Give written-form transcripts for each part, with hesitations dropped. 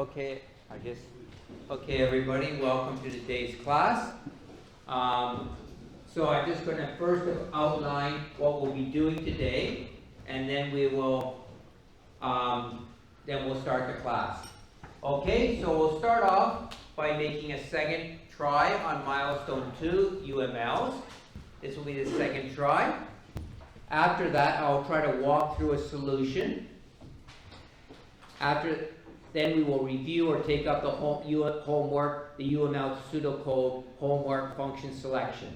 Okay, I guess. Okay, everybody, welcome to today's class. So I'm just going to first outline what we'll be doing today, and then we'll start the class. Okay, so we'll start off by making a second try on milestone 2 UMLs. This will be the second try. After that, I'll try to walk through a solution. Then we will review or take up the homework, the UML pseudocode homework function selection.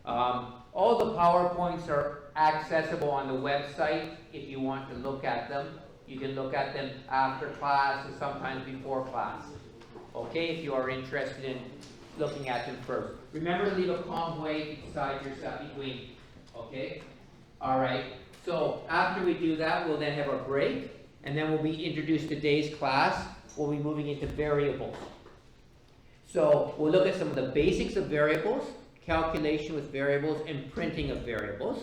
All the PowerPoints are accessible on the website if you want to look at them. You can look at them after class or sometimes before class. Okay, if you are interested in looking at them first. Remember to leave a calm way beside yourself between. Okay? Alright, so after we do that, we'll then have a break. And then we'll be introduced to today's class. We'll be moving into variables. So we'll look at some of the basics of variables, calculation with variables, and printing of variables.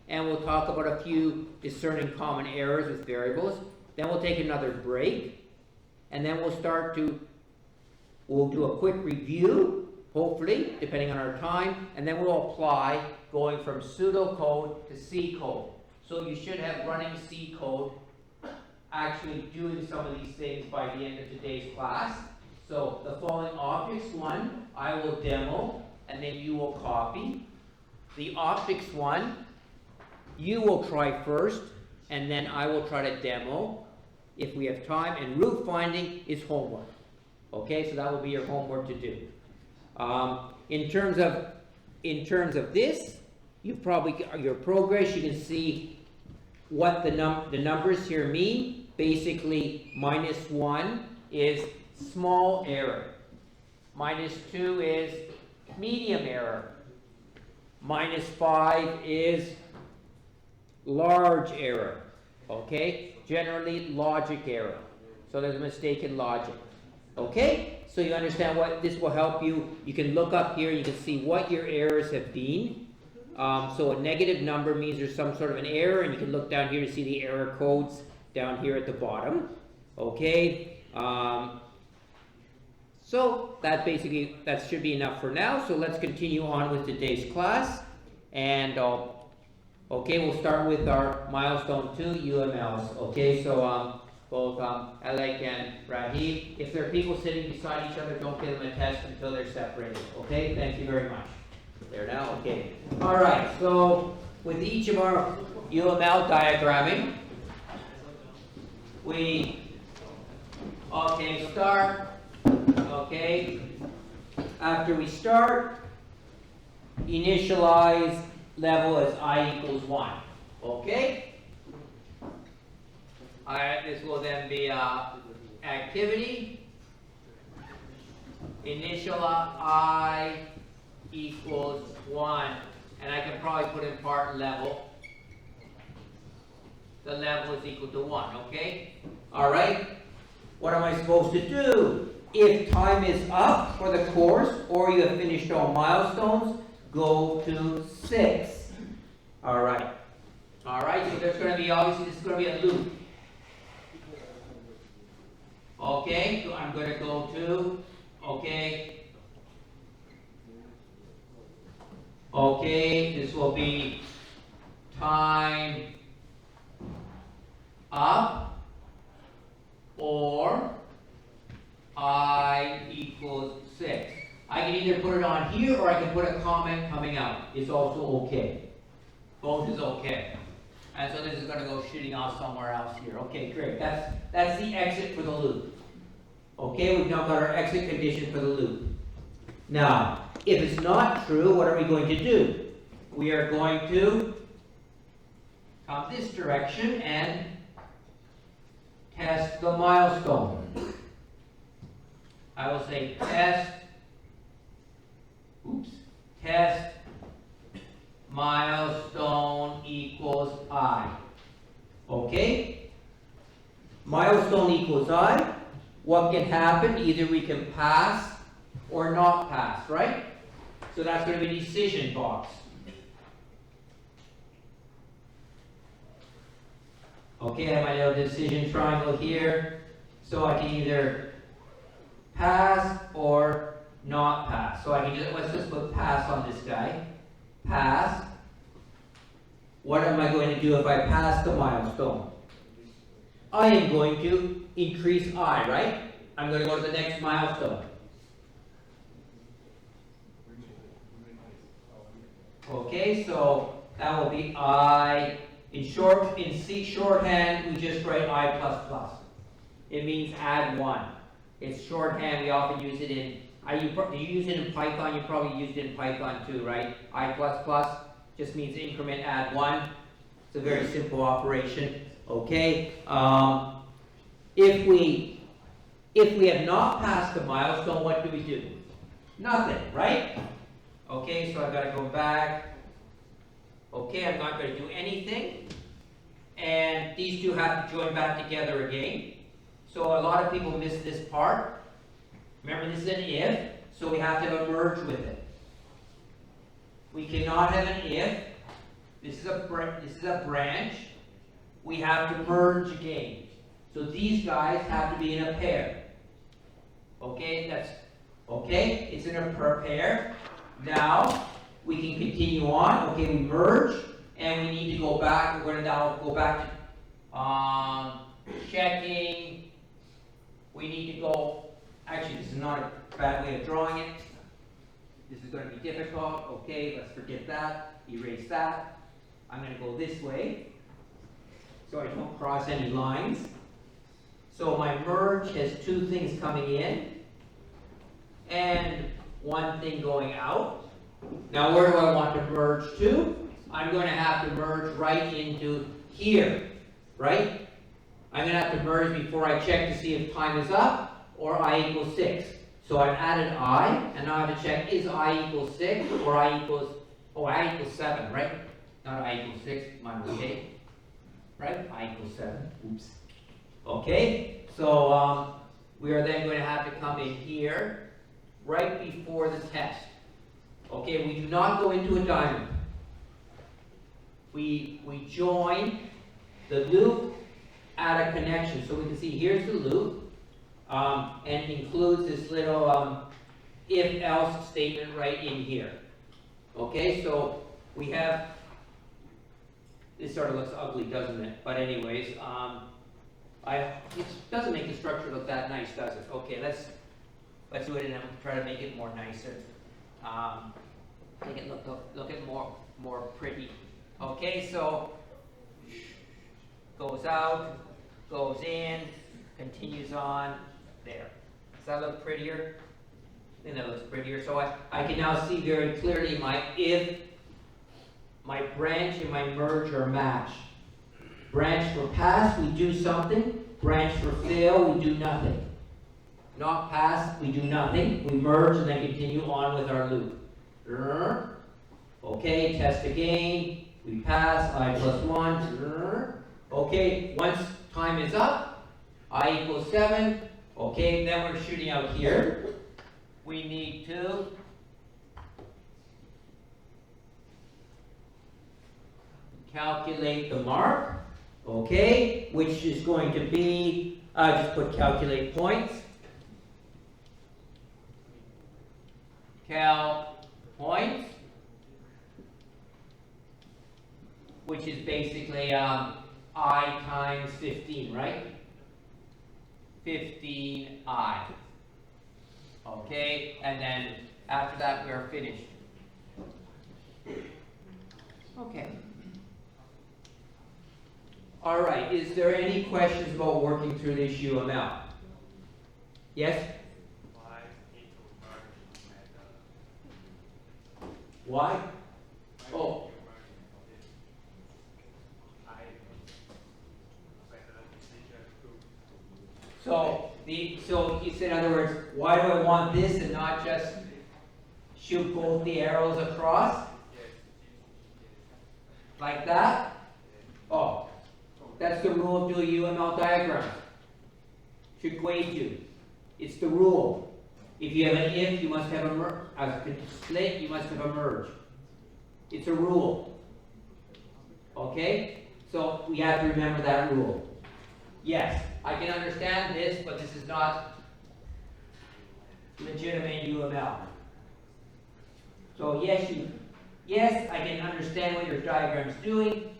And we'll talk about a few discerning common errors with variables. Then we'll take another break. And then we'll do a quick review, hopefully, depending on our time. And then we'll apply going from pseudocode to C code. So you should have running C code actually doing some of these things by the end of today's class. So the following optics one, I will demo, and then you will copy. The optics one, you will try first, and then I will try to demo if we have time. And root finding is homework. Okay, so that will be your homework to do. In terms of this, you've probably your progress. You can see what the numbers here mean. Basically, -1 is small error. -2 is medium error. -5 is large error. Okay? Generally, logic error. So there's a mistake in logic. Okay? So you understand what this will help you. You can look up here. You can see what your errors have been. So a negative number means there's some sort of an error, and you can look down here to see the error codes down here at the bottom. Okay, so that should be enough for now. So let's continue on with today's class. And okay, we'll start with our milestone 2 UMLs. Okay, so both Alec and Rahib, if there are people sitting beside each other, don't give them a test until they're separated. Okay, thank you very much. There now, okay. All right, so with each of our UML diagramming, we start. Okay, after we start, initialize level as I equals 1. Okay. All right, this will then be activity. Initial I equals 1, and I can probably put in part level. The level is equal to 1, okay? All right, what am I supposed to do? If time is up for the course, or you have finished all milestones, go to 6. All right, so there's going to be, obviously, this is going to be a loop. Okay, so I'm going to go to, okay, this will be time up, or I equals 6. I can either put it on here, or I can put a comment coming out. It's also okay. Both is okay. And so this is going to go shooting off somewhere else here. Okay, great. That's the exit for the loop. Okay, we've now got our exit condition for the loop. Now, if it's not true, what are we going to do? We are going to come this direction and test the milestone. I will say test milestone equals I. Okay? Milestone equals I. What can happen? Either we can pass or not pass, right? So that's going to be a decision box. Okay, I have my little decision triangle here. So I can either pass or not pass. So I can just, let's just put pass on this guy. Pass. What am I going to do if I pass the milestone? I am going to increase I, right? I'm going to go to the next milestone. Okay, so that will be I. In C shorthand, we just write I plus plus. It means add 1. It's shorthand. We often use it in. Do you use it in Python? You probably used it in Python too, right? I plus plus just means increment add 1. It's a very simple operation. Okay. If we have not passed the milestone, what do we do? Nothing, right? Okay, so I've got to go back. Okay, I'm not going to do anything. And these two have to join back together again. So a lot of people miss this part. Remember, this is an if, so we have to have a merge with it. We cannot have an if. This is a branch. We have to merge again. So these guys have to be in a pair. Okay, it's in a pair. Now we can continue on. Okay, we merge, and we need to go back. We're going to now go back to checking. We need to go. Actually, this is not a bad way of drawing it. This is going to be difficult. Okay, let's forget that. Erase that. I'm going to go this way, so I don't cross any lines. So my merge has 2 things coming in, and 1 thing going out. Now where do I want to merge to? I'm going to have to merge right into here, right? I'm going to have to merge before I check to see if time is up or I equals 6. So I've added I, and now I have to check, is I equals 6 or I equals 7, right? Not I equals 6, my mistake. Right? I equals 7. Oops. Okay, so we are then going to have to come in here right before the test. Okay, we do not go into a diamond. We join the loop at a connection. So we can see here's the loop, and includes this little if-else statement right in here. Okay, so we have, this sort of looks ugly, doesn't it? But anyways, it doesn't make the structure look that nice, does it? Okay, let's do it and try to make it more nicer. Make it look at more pretty. Okay, so goes out, goes in, continues on there. Does that look prettier? I think that looks prettier. So I can now see very clearly if my branch and my merge are matched. Branch for pass, we do something. Branch for fail, we do nothing. Not pass, we do nothing. We merge and then continue on with our loop. Okay, test again. We pass, I plus 1. Okay, once time is up, I equals 7. Okay, then we're shooting out here. We need to calculate the mark. Okay, which is going to be, just put calculate points. Cal points, which is basically I times 15, right? 15I. Okay, and then after that we are finished. Okay. All right, is there any questions about working through this UML? Yes? Why? Oh. So you said, in other words, why do I want this and not just shoot both the arrows across? Like that? Oh, that's the rule of doing UML diagrams. Should grade you. It's the rule. If you have an if, you must have a merge. As a split, you must have a merge. It's a rule. Okay? So we have to remember that rule. Yes? I can understand this, but this is not legitimate UML. So yes, I can understand what your diagram's doing,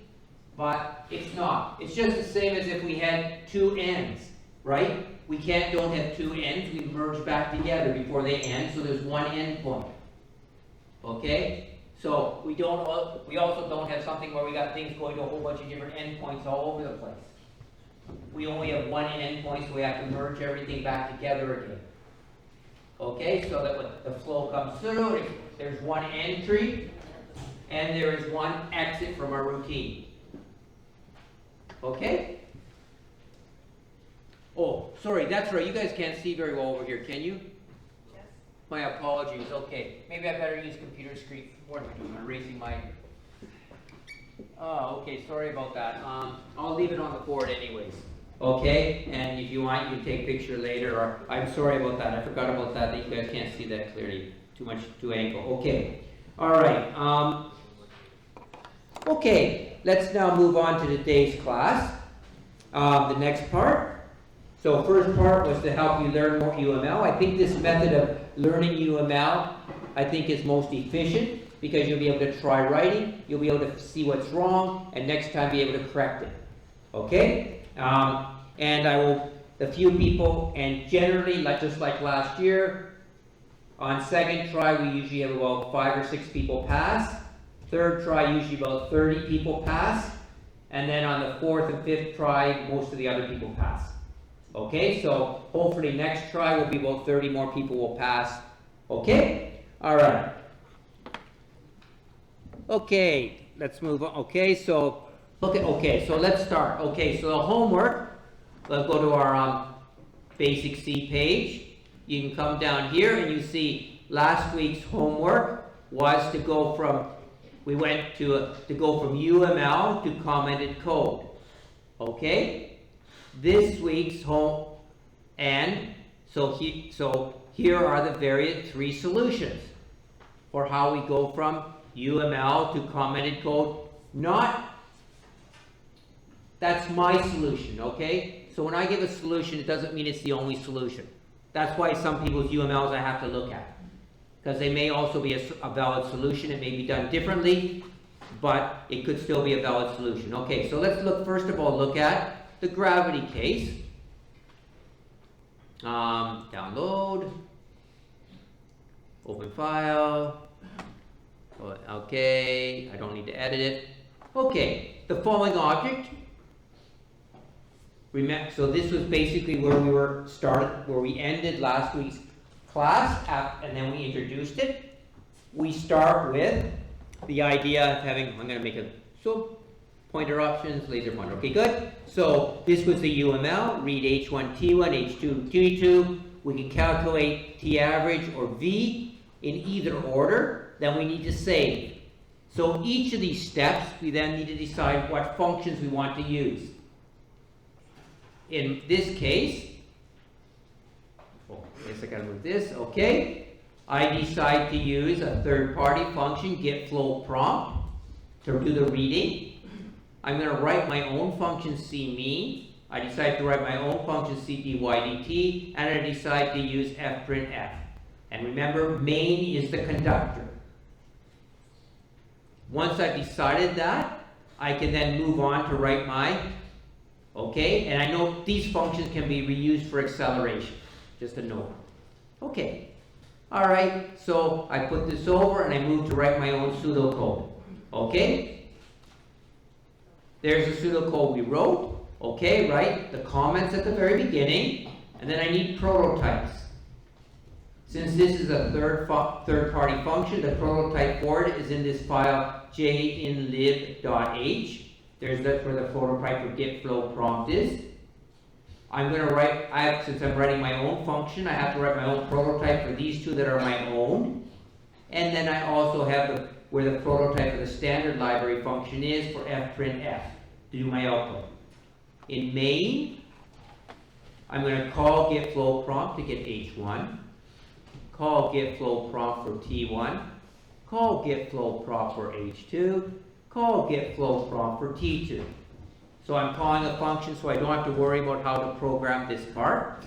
but it's not. It's just the same as if we had two ends, right? We don't have two ends, we merge back together before they end, so there's one end point. Okay? So we also don't have something where we got things going to a whole bunch of different endpoints all over the place. We only have one endpoint, so we have to merge everything back together again. Okay, so that when the flow comes through, there's one entry, and there is one exit from our routine. Okay? Oh, sorry, that's right. You guys can't see very well over here, can you? Yes. My apologies. Okay, maybe I better use computer screen. What am I doing? I'm erasing my. Oh, okay. Sorry about that. I'll leave it on the board anyways. Okay, and if you want, you can take a picture later. Or I'm sorry about that. I forgot about that. You guys can't see that clearly. Too angle. Okay. All right. Okay. Let's now move on to today's class. The next part. So first part was to help you learn more UML. I think this method of learning UML, I think is most efficient because you'll be able to try writing, you'll be able to see what's wrong, and next time be able to correct it. Okay? And I will, the few people, and generally, just like last year, on second try we usually have about 5 or 6 people pass. Third try usually about 30 people pass. And then on the fourth and fifth try, most of the other people pass. Okay, so hopefully next try will be about 30 more people will pass. Okay? All right. Okay, let's move on. Okay, so let's start. Okay, so the homework, let's go to our basic C page. You can come down here and you see last week's homework was to go from, we went to go from UML to commented code. Okay? This week's so here are the various 3 solutions for how we go from UML to commented code. That's my solution, okay? So when I give a solution, it doesn't mean it's the only solution. That's why some people's UMLs I have to look at, because they may also be a valid solution. It may be done differently, but it could still be a valid solution. Okay, so let's first of all look at the gravity case. Download, open file. Okay, I don't need to edit it. Okay, the following object. So this was basically where we ended last week's class, and then we introduced it. We start with the idea of having, I'm going to make a pointer options, laser pointer. Okay, good. So this was the UML, read H1, T1, H2, T2. We can calculate T average or V in either order. Then we need to save. So each of these steps, we then need to decide what functions we want to use. In this case, I guess I gotta move this, okay. I decide to use a third-party function, getFlowPrompt, to do the reading. I'm going to write my own function CMean. I decide to write my own function CDYDT, and I decide to use fprintf. And remember, main is the conductor. Once I've decided that, I can then move on to write my, okay, and I know these functions can be reused for acceleration, just a note. Okay, all right, so I put this over and I move to write my own pseudocode. Okay? There's the pseudocode we wrote. Okay, right? The comments at the very beginning. And then I need prototypes. Since this is a third-party function, the prototype for it is in this file jinlib.h. There's where the prototype for getFlowPrompt is. I'm going to write, since I'm writing my own function, I have to write my own prototype for these 2 that are my own. And then I also have where the prototype of the standard library function is for fprintf to do my output. In main, I'm going to call getFlowPrompt to get H1, call getFlowPrompt for T1, call getFlowPrompt for H2, call getFlowPrompt for T2. So I'm calling a function so I don't have to worry about how to program this part.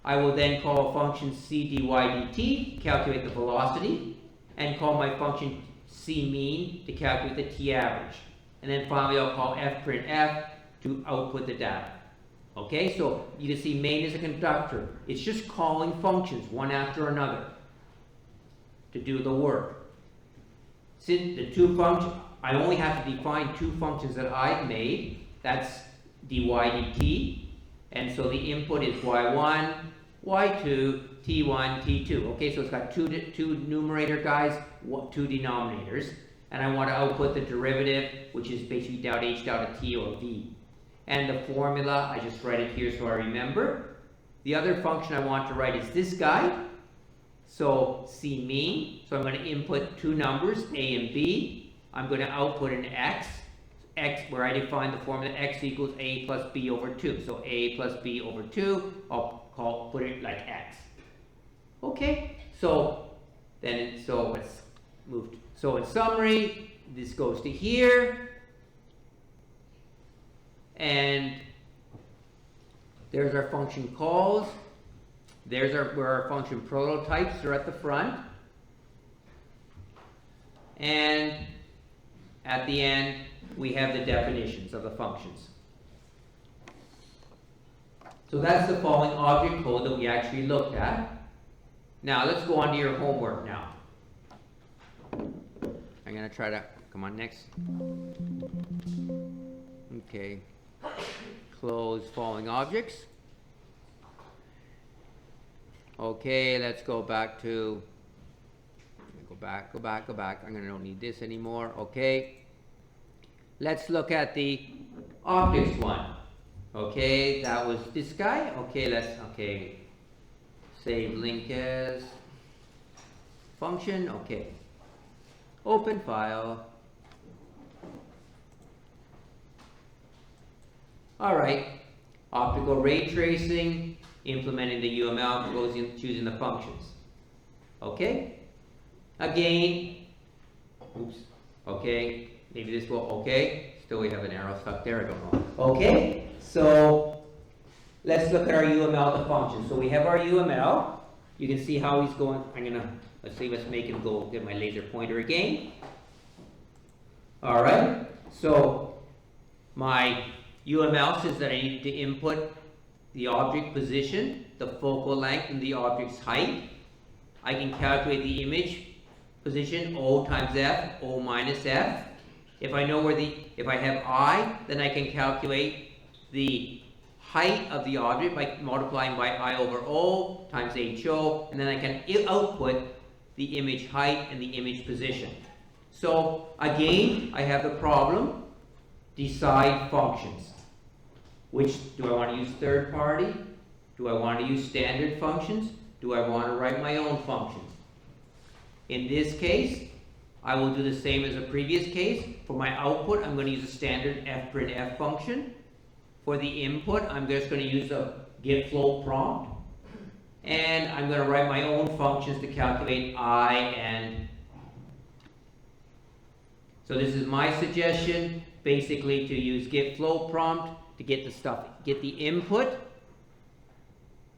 I will then call a function c dy dt, calculate the velocity, and call my function c mean to calculate the t average. And then finally I'll call fprintf to output the data. Okay, so you can see main is a conductor. It's just calling functions one after another to do the work. Since the two functions, I only have to define two functions that I've made. That's dy dt, and so the input is y1, y2, t1, t2. Okay, so it's got two numerator guys, two denominators, and I want to output the derivative, which is basically delta h delta t or v. And the formula, I just write it here so I remember. The other function I want to write is this guy. So c mean, so I'm going to input two numbers, a and b. I'm going to output an x where I define the formula x equals a plus b over 2. So a plus b over 2, I'll put it like x. Okay, so let's move. So in summary, this goes to here. And there's our function calls. There's where our function prototypes are at the front. And at the end, we have the definitions of the functions. So that's the following object code that we actually looked at. Now let's go on to your homework now. I'm going to try to, come on, next. Okay. Close following objects. Okay, let's go back to, go back. I'm going to don't need this anymore. Okay. Let's look at the optics one. Okay, that was this guy. Okay, save link as function. Okay. Open file. All right, optical ray tracing, implementing the UML, choosing the functions. Okay, again, oops, okay, maybe this will, okay, still we have an arrow stuck there, I don't know. Okay, so let's look at our UML, the function. So we have our UML, you can see how he's going, let's make him go get my laser pointer again. All right, so my UML says that I need to input the object position, the focal length, and the object's height. I can calculate the image position, O times F, O minus F. If I know if I have I, then I can calculate the height of the object by multiplying by I over O times HO, and then I can output the image height and the image position. So again, I have the problem. Decide functions. Which do I want to use third party? Do I want to use standard functions? Do I want to write my own functions? In this case, I will do the same as the previous case. For my output, I'm going to use a standard fprintf function. For the input, I'm just going to use a getFlow prompt. And I'm going to write my own functions to calculate I and. So this is my suggestion, basically to use getFlow prompt to get the stuff, get the input,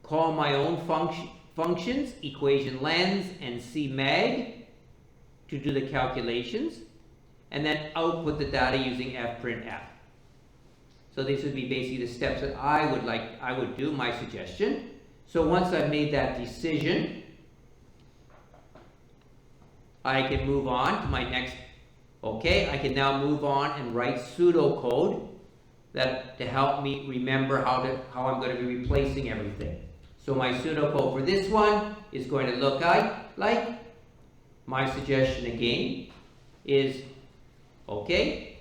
call my own functions, equation lens and CMag to do the calculations, and then output the data using fprintf. So these would be basically the steps that I would do, my suggestion. So once I've made that decision, I can move on to my next. Okay, I can now move on and write pseudocode to help me remember how I'm going to be replacing everything. So my pseudocode for this one is going to look like my suggestion again is, okay,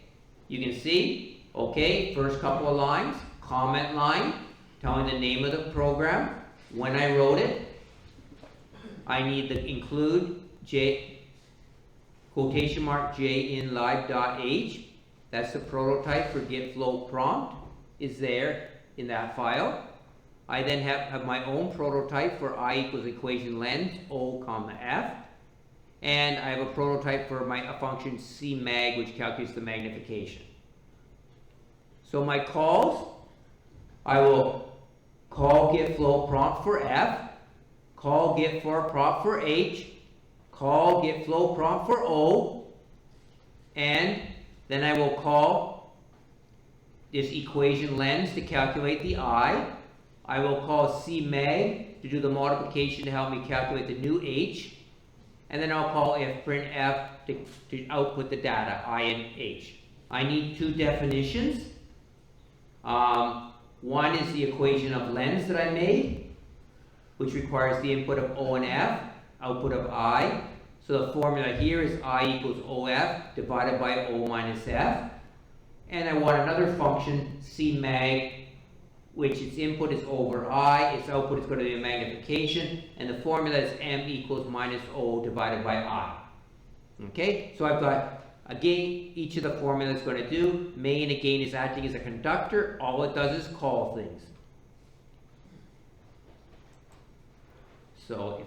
you can see, okay, first couple of lines, comment line, telling the name of the program, when I wrote it, I need to include quotation mark J in live.h. That's the prototype for getFlow prompt is there in that file. I then have my own prototype for I equals equation length, O comma F. And I have a prototype for a function CMag, which calculates the magnification. So my calls, I will call get flow prompt for F, call get flow prompt for H, call get flow prompt for O, and then I will call this equation lens to calculate the I. I will call CMag to do the multiplication to help me calculate the new H. And then I'll call fprintf to output the data, I and H. I need two definitions. One is the equation of lens that I made, which requires the input of O and F, output of I. So the formula here is I equals OF divided by O minus F. And I want another function, CMag, which its input is over I, its output is going to be a magnification, and the formula is M equals minus O divided by I. Okay, so I've got a gain, each of the formulas is going to do. Main again is acting as a conductor, all it does is call things. So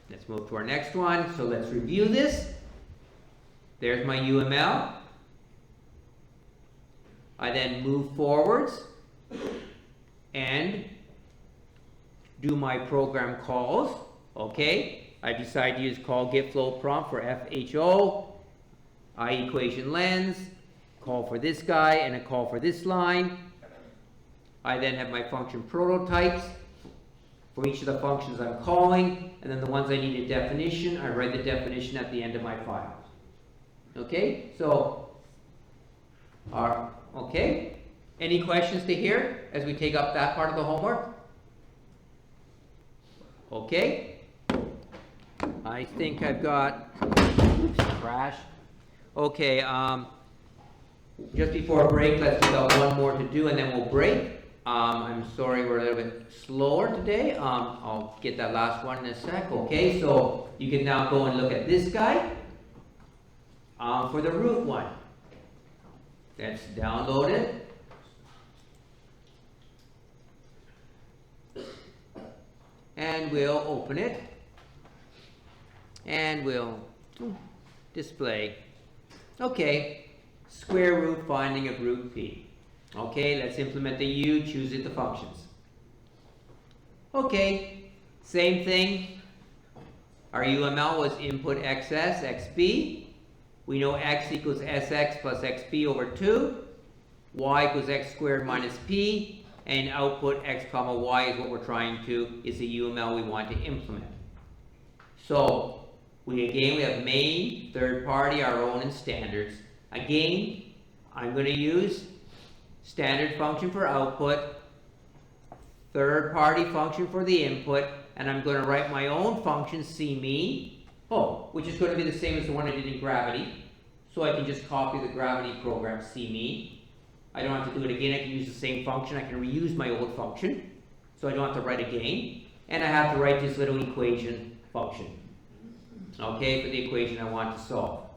let's move to our next one. So let's review this. There's my UML. I then move forwards and do my program calls. Okay, I decide to use call get flow prompt for FHO, I equation lens, call for this guy, and a call for this line. I then have my function prototypes for each of the functions I'm calling, and then the ones I need a definition, I write the definition at the end of my file. Okay, so, okay. Any questions to hear as we take up that part of the homework? Okay. I think I've got, oops, crash. Okay, just before break, let's do one more to do and then we'll break. I'm sorry we're a little bit slower today. I'll get that last one in a sec. Okay, so you can now go and look at this guy for the root one. Let's download it. And we'll open it. And we'll display. Okay, square root finding of root p. Okay, let's implement the u, choose it the functions. Okay, same thing. Our UML was input xs, xb. We know x equals sx plus xb over 2. Y equals x squared minus p. And output x comma y is what we're trying to, is the UML we want to implement. So, we have main, third party, our own, and standards. Again, I'm going to use standard function for output, third party function for the input, and I'm going to write my own function, cmean, which is going to be the same as the one I did in Gravity. So I can just copy the Gravity program, cmean. I don't have to do it again, I can use the same function, I can reuse my old function, so I don't have to write again. And I have to write this little equation function, okay, for the equation I want to solve.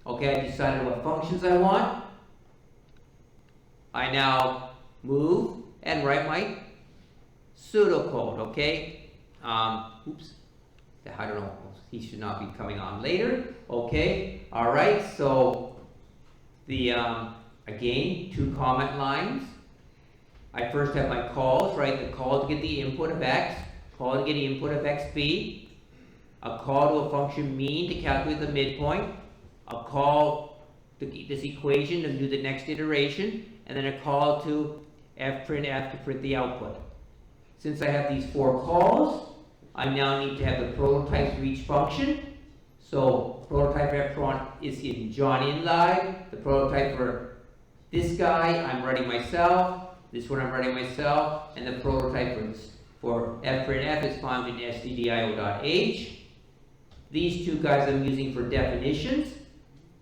Okay, I decided what functions I want. I now move and write my pseudocode, okay? Oops, I don't know, he should not be coming on later. Okay, all right, so the, again, 2 comment lines. I first have my calls, right? The call to get the input of x, call to get the input of xb, a call to a function mean to calculate the midpoint, a call to this equation to do the next iteration, and then a call to fprintf to print the output. Since I have these 4 calls, I now need to have the prototypes for each function. So prototype fpront is in John inline, the prototype for this guy I'm writing myself, this one I'm writing myself, and the prototype for fprintf is found in stdio.h. These 2 guys I'm using for definitions.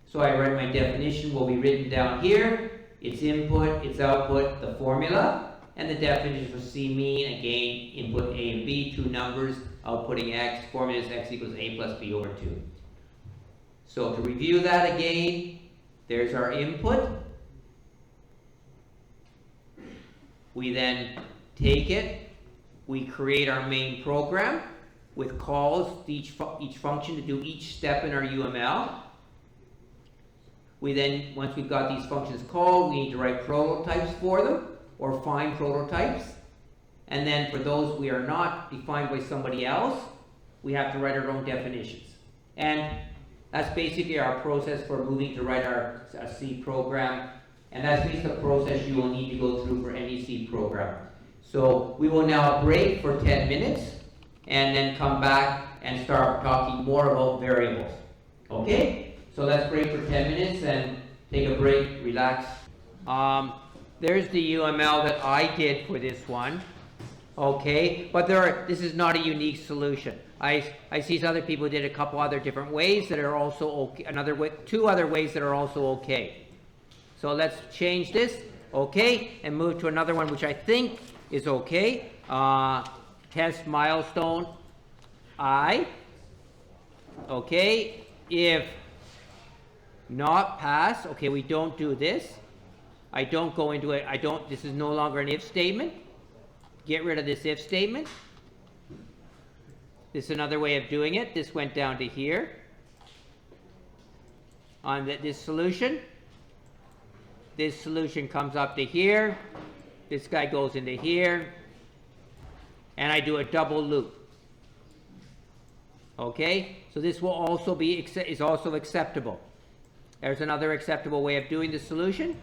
So I write my definition will be written down here. Its input, its output, the formula, and the definition for cmean, again, input a and b, 2 numbers, outputting x, formula is x equals a plus b over 2. So to review that again, there's our input. We then take it, we create our main program with calls to each function to do each step in our UML. We then, once we've got these functions called, we need to write prototypes for them, or find prototypes. And then for those we are not defined by somebody else, we have to write our own definitions. And that's basically our process for moving to write our C program. And that's basically the process you will need to go through for any C program. So we will now break for 10 minutes and then come back and start talking more about variables. Okay? So let's break for 10 minutes and take a break, relax. There's the UML that I did for this one. Okay, but this is not a unique solution. I see other people did a couple other different ways that are also okay. Two other ways that are also okay. So let's change this, okay, and move to another one which I think is okay. Test milestone I. Okay, if not pass, okay, we don't do this. I don't go into it. This is no longer an if statement. Get rid of this if statement. This is another way of doing it. This went down to here on this solution. This solution comes up to here. This guy goes into here. And I do a double loop. Okay? So this will also is also acceptable. There's another acceptable way of doing the solution.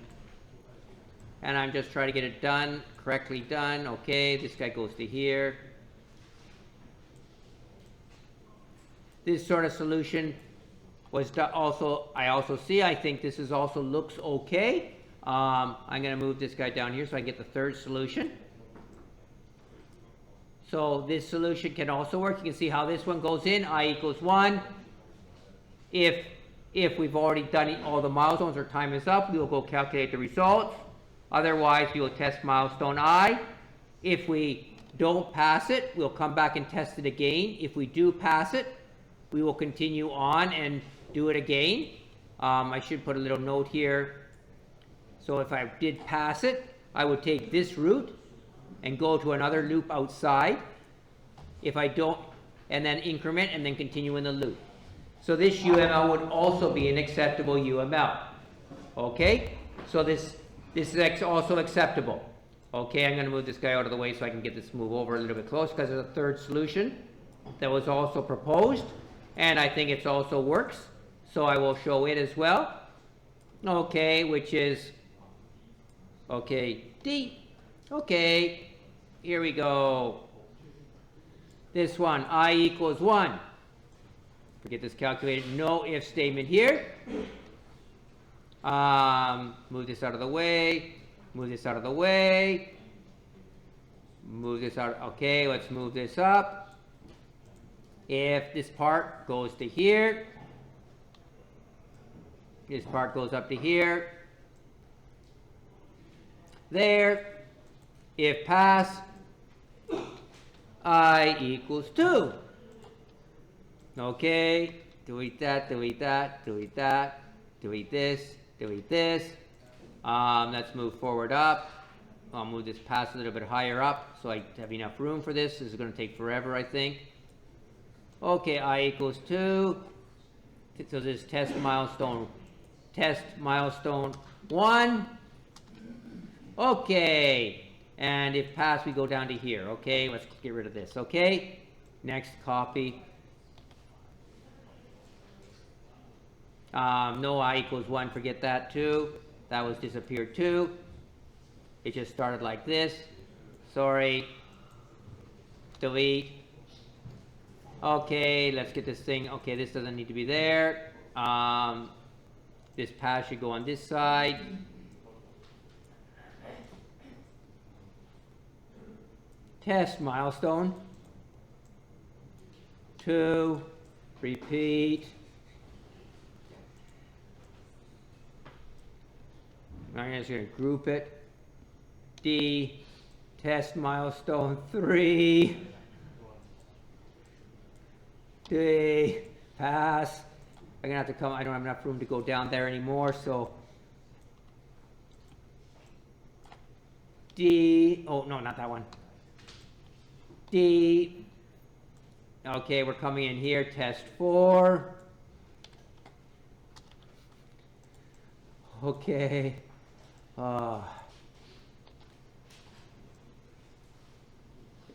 And I'm just trying to get it done, correctly done. Okay, this guy goes to here. This sort of solution was also, I think this is also looks okay. I'm going to move this guy down here so I get the third solution. So this solution can also work. You can see how this one goes in, I equals 1. If we've already done all the milestones or time is up, we will go calculate the results. Otherwise, we will test milestone I. If we don't pass it, we'll come back and test it again. If we do pass it, we will continue on and do it again. I should put a little note here. So if I did pass it, I would take this route and go to another loop outside. If I don't, and then increment and then continue in the loop. So this UML would also be an acceptable UML. Okay? So this is also acceptable. Okay, I'm going to move this guy out of the way so I can get this move over a little bit close because there's a third solution that was also proposed. And I think it also works. So I will show it as well. Okay, which is, okay, D. Okay, here we go. This one, I equals 1. Forget this calculated, no if statement here. Move this out of the way, move this out of the way, move this out. Okay, let's move this up. If this part goes to here, this part goes up to here, there, if pass, I equals 2. Okay, delete that, delete that, delete that, delete this, delete this. Let's move forward up. I'll move this pass a little bit higher up so I have enough room for this. This is going to take forever, I think. Okay, I equals 2. So this test milestone 1. Okay, and if pass, we go down to here. Okay, let's get rid of this. Okay, next copy. No I equals 1, forget that too. That was disappeared too. It just started like this. Sorry. Delete. Okay, let's get this thing. Okay, this doesn't need to be there. This pass should go on this side. Test milestone 2. Repeat. I'm just going to group it. D. Test milestone 3. D. Pass. I'm going to have to come. I don't have enough room to go down there anymore, so. D. Oh, no, not that one. D. Okay, we're coming in here. Test 4. Okay.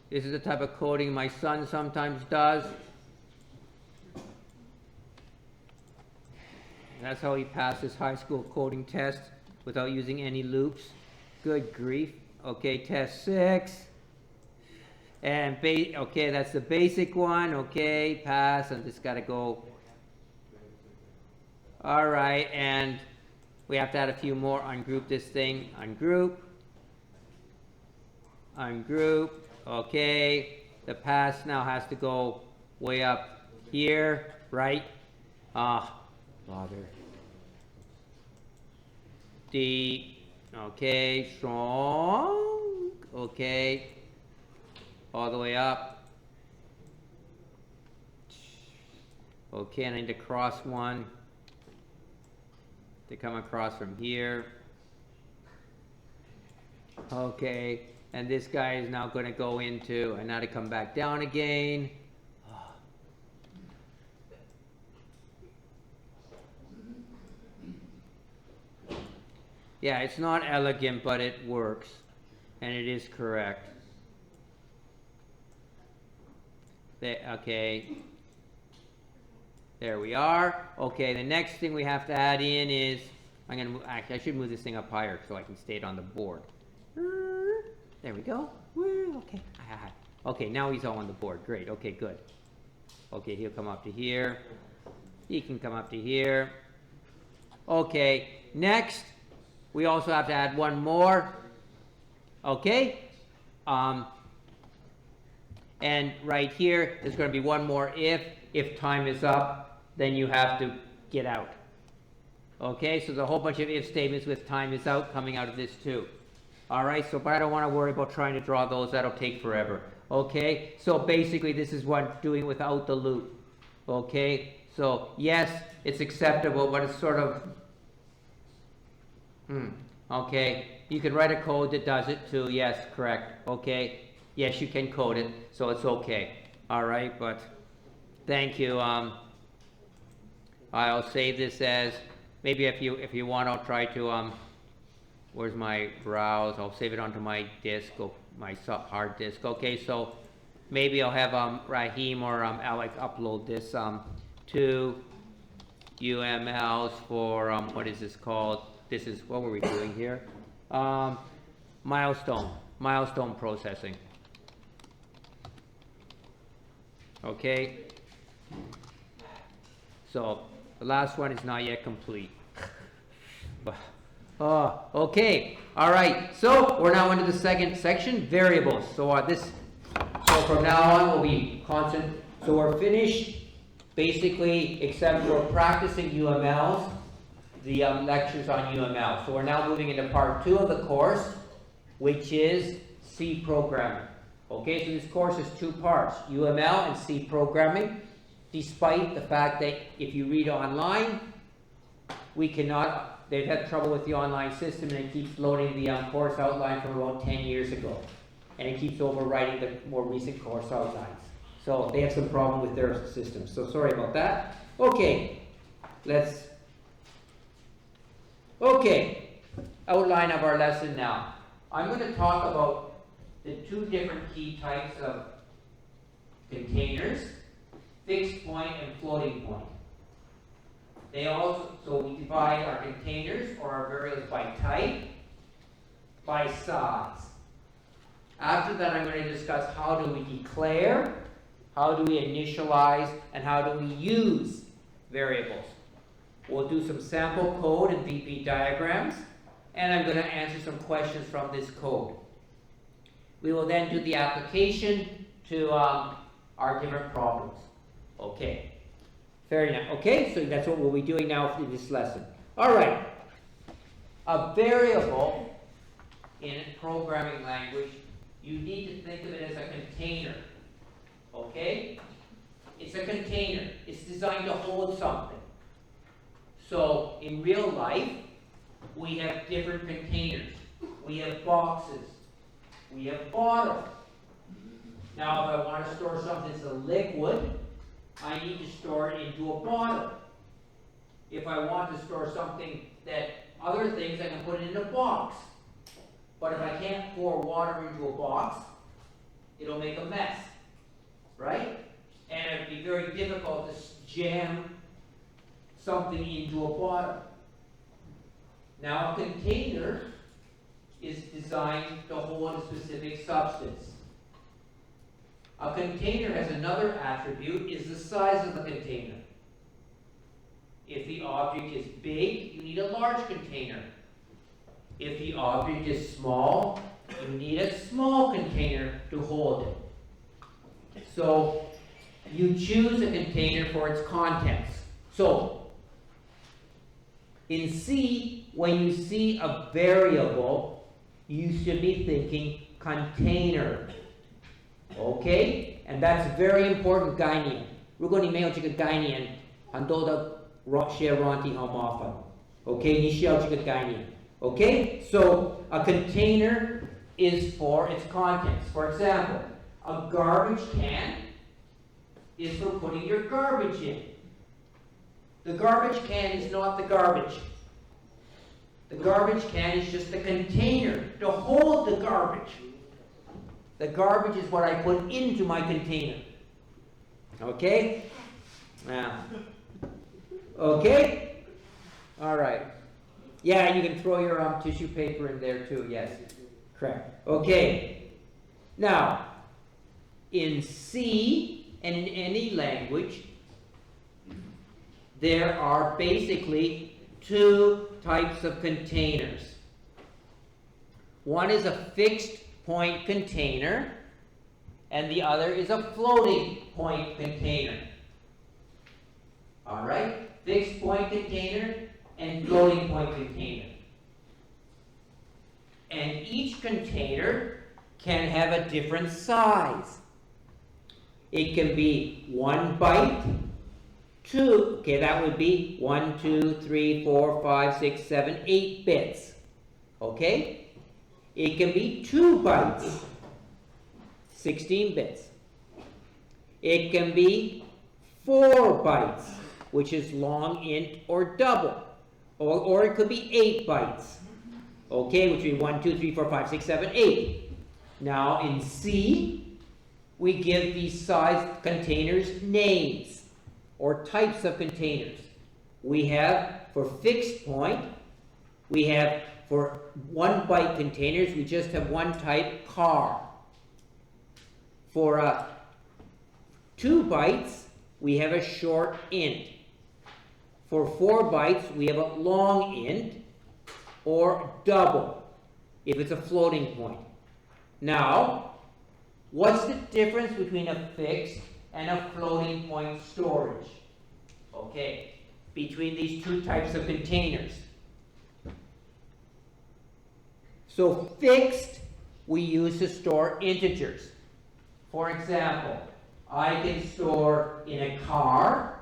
This is the type of coding my son sometimes does. That's how he passed his high school coding test without using any loops. Good grief. Okay, test 6. And okay, that's the basic one. Okay, pass. I just got to go. All right, and we have to add a few more. Ungroup this thing. Ungroup. Ungroup. Okay, the pass now has to go way up here, right? Bother. D. Okay, strong. Okay. All the way up. Okay, and I need to cross one to come across from here. Okay, and this guy is now going to go into, and now to come back down again. Yeah, it's not elegant, but it works, and it is correct. Okay, there we are. Okay, the next thing we have to add in is, actually I should move this thing up higher so I can stay it on the board. There we go. Okay. Okay, now he's all on the board. Great. Okay, good. Okay, he'll come up to here. He can come up to here. Okay, next, we also have to add one more. Okay? And right here, there's going to be one more if. If time is up, then you have to get out. Okay, so there's a whole bunch of if statements with time is out coming out of this too. All right, so but I don't want to worry about trying to draw those. That'll take forever. Okay, so basically this is what doing without the loop. Okay, so yes, it's acceptable, but it's sort of... Okay, you can write a code that does it too. Yes, correct. Okay, yes, you can code it, so it's okay. All right, but thank you. I'll save this as, maybe if you want, I'll try to where's my browse? I'll save it onto my disk, my hard disk. Okay, so maybe I'll have Raheem or Alec upload this to UMLs for what is this called? This is, what were we doing here? Milestone processing. Okay. So the last one is not yet complete. Okay. All right. So we're now into the second section, variables. So so from now on we'll be constant. So we're finished, basically, except for practicing UMLs, the lectures on UML. So we're now moving into part 2 of the course, which is C programming. Okay, so this course is 2 parts, UML and C programming, despite the fact that if you read online, they've had trouble with the online system and it keeps loading the course outline from about 10 years ago. And it keeps overwriting the more recent course outlines. So they have some problem with their system. So sorry about that. Okay, outline of our lesson now. I'm going to talk about the 2 different key types of containers, fixed point and floating point. So we divide our containers or our variables by type, by size. After that, I'm going to discuss how do we declare, how do we initialize, and how do we use variables. We'll do some sample code and VB diagrams, and I'm going to answer some questions from this code. We will then do the application to our different problems. Okay. Fair enough. Okay, so that's what we'll be doing now in this lesson. All right. A variable in a programming language, you need to think of it as a container. Okay? It's a container. It's designed to hold something. So in real life, we have different containers. We have boxes. We have bottles. Now, if I want to store something that's a liquid, I need to store it into a bottle. If I want to store something that other things, I can put it in a box. But if I can't pour water into a box, it'll make a mess, right? And it'd be very difficult to jam something into a bottle. Now, a container is designed to hold a specific substance. A container has another attribute, is the size of the container. If the object is big, you need a large container. If the object is small, you need a small container to hold it. So, you choose a container for its contents. So, in C, when you see a variable, you should be thinking container. Okay? And that's very important概念。如果你没有这个概念，很多的学软体很麻烦。Okay? 你需要这个概念。Okay? So, a container is for its contents. For example, a garbage can is for putting your garbage in. The garbage can is not the garbage. The garbage can is just the container to hold the garbage. The garbage is what I put into my container. Okay? Now. Okay? All right. Yeah, you can throw your tissue paper in there too. Yes. Correct. Okay. Now, in C and in any language, there are basically two types of containers. One is a fixed point container, and the other is a floating point container. All right? Fixed point container and floating point container. And each container can have a different size. It can be 1 byte, 2, okay, that would be 1, 2, 3, 4, 5, 6, 7, 8 bits. Okay? It can be 2 bytes, 16 bits. It can be 4 bytes, which is long int or double. Or it could be 8 bytes. Okay, which would be 1, 2, 3, 4, 5, 6, 7, 8. Now in C, we give these size containers names or types of containers. We have for fixed point, we have for 1 byte containers, we just have one type, car. For 2 bytes, we have a short int. For 4 bytes, we have a long int or double if it's a floating point. Now, what's the difference between a fixed and a floating point storage? Okay, between these two types of containers. So fixed, we use to store integers. For example, I can store in a car,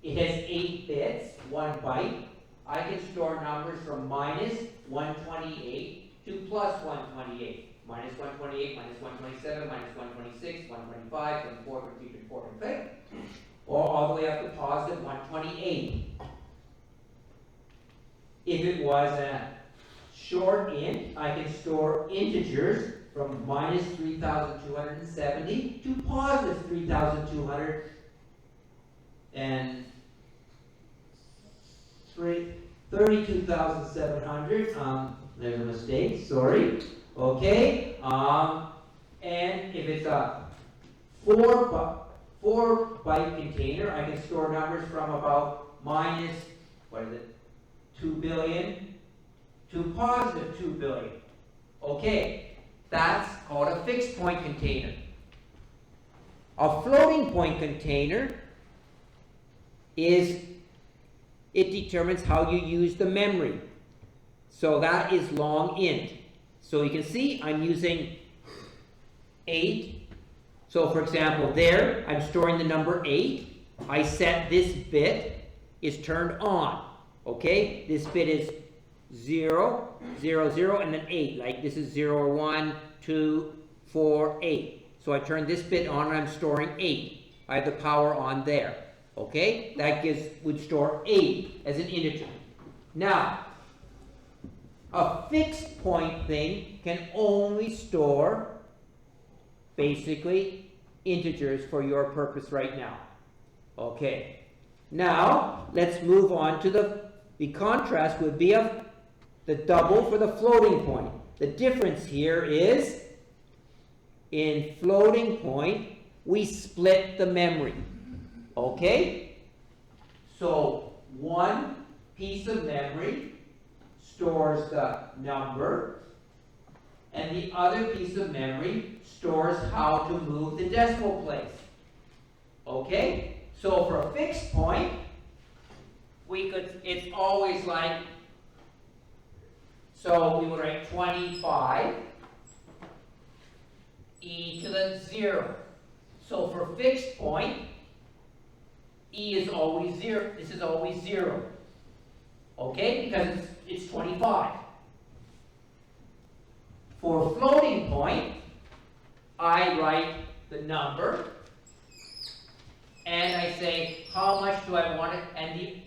it has 8 bits, 1 byte. I can store numbers from minus 128 to plus 128. Minus 128, minus 127, minus 126, 125, 24, 25, 24, okay? Or all the way up to positive 128. If it was a short int, I can store integers from minus 3,270 to positive 3,200 and 32,700. There's a mistake, sorry. Okay, and if it's a 4 byte container, I can store numbers from about minus, 2 billion to positive 2 billion. Okay, that's called a fixed point container. A floating point container it determines how you use the memory. So that is long int. So you can see I'm using 8. So for example, there I'm storing the number 8. I set this bit is turned on. Okay, this bit is 0, 0, 0, and then 8. Like this is 0 or 1, 2, 4, 8. So I turn this bit on and I'm storing 8. I have the power on there. Okay, that would store 8 as an integer. Now, A fixed point thing can only store basically integers for your purpose right now. Okay. Now, let's move on to the contrast would be of the double for the floating point. The difference here is in floating point, we split the memory. Okay? So, one piece of memory stores the number, and the other piece of memory stores how to move the decimal place. Okay? So for a fixed point, it's always like, so we would write 25 e to the 0. So for fixed point, e is always 0. This is always 0. Okay? Because it's 25. For floating point, I write the number, and I say, how much do I want it?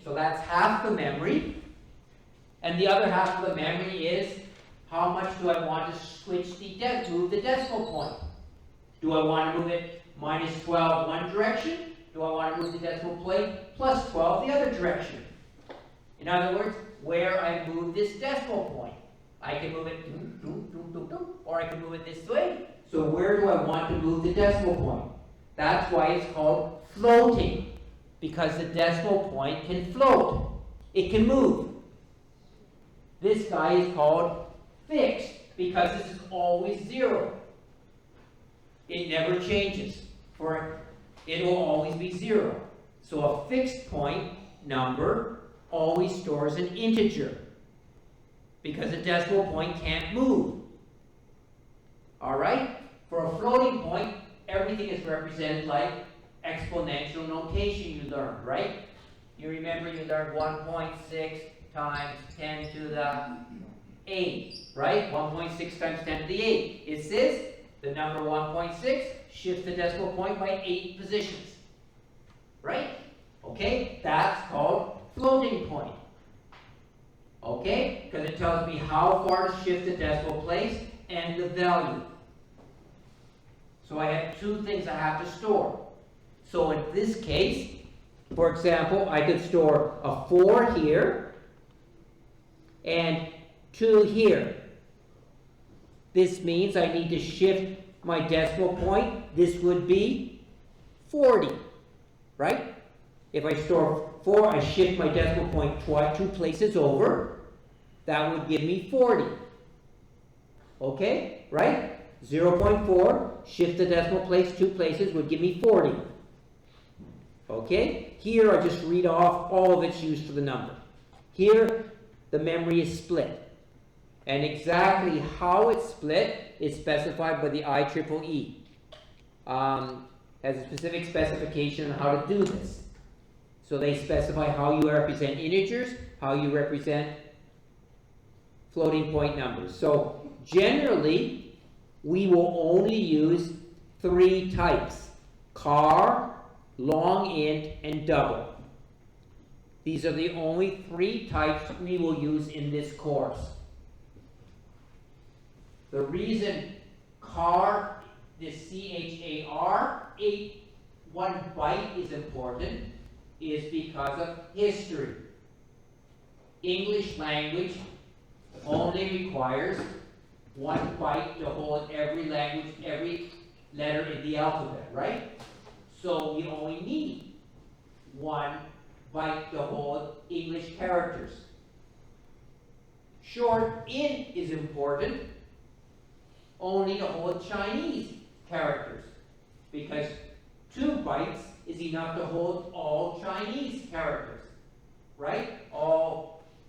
So that's half the memory. And the other half of the memory is, how much do I want to move the decimal point? Do I want to move it minus 12 one direction? Do I want to move the decimal point plus 12 the other direction? In other words, where I move this decimal point. I can move it, or I can move it this way. So where do I want to move the decimal point? That's why it's called floating, because the decimal point can float. It can move. This guy is called fixed, because this is always 0. It never changes. It will always be 0. So a fixed point number always stores an integer, because the decimal point can't move. Alright? For a floating point, everything is represented like exponential notation you learned, right? You remember you learned 1.6 times 10 to the 8, right? 1.6 times 10 to the 8. It says the number 1.6 shifts the decimal point by 8 positions, right? Okay? That's called floating point. Okay? Because it tells me how far to shift the decimal place and the value. So I have two things I have to store. So in this case, for example, I could store a 4 here and 2 here. This means I need to shift my decimal point. This would be 40, right? If I store 4, I shift my decimal point 2 places over. That would give me 40. Okay, right? 0.4, shift the decimal place 2 places would give me 40. Okay? Here I just read off all of its use for the number. Here, the memory is split. And exactly how it's split is specified by the IEEE. Has a specific specification on how to do this. So they specify how you represent integers, how you represent floating point numbers. So generally, we will only use 3 types: char, long int, and double. These are the only 3 types we will use in this course. The reason char, this C-H-A-R, 1 byte is important is because of history. English language only requires 1 byte to hold every language, every letter in the alphabet, right? So you only need 1 byte to hold English characters. Short int is important only to hold Chinese characters, because 2 bytes is enough to hold all Chinese characters, right?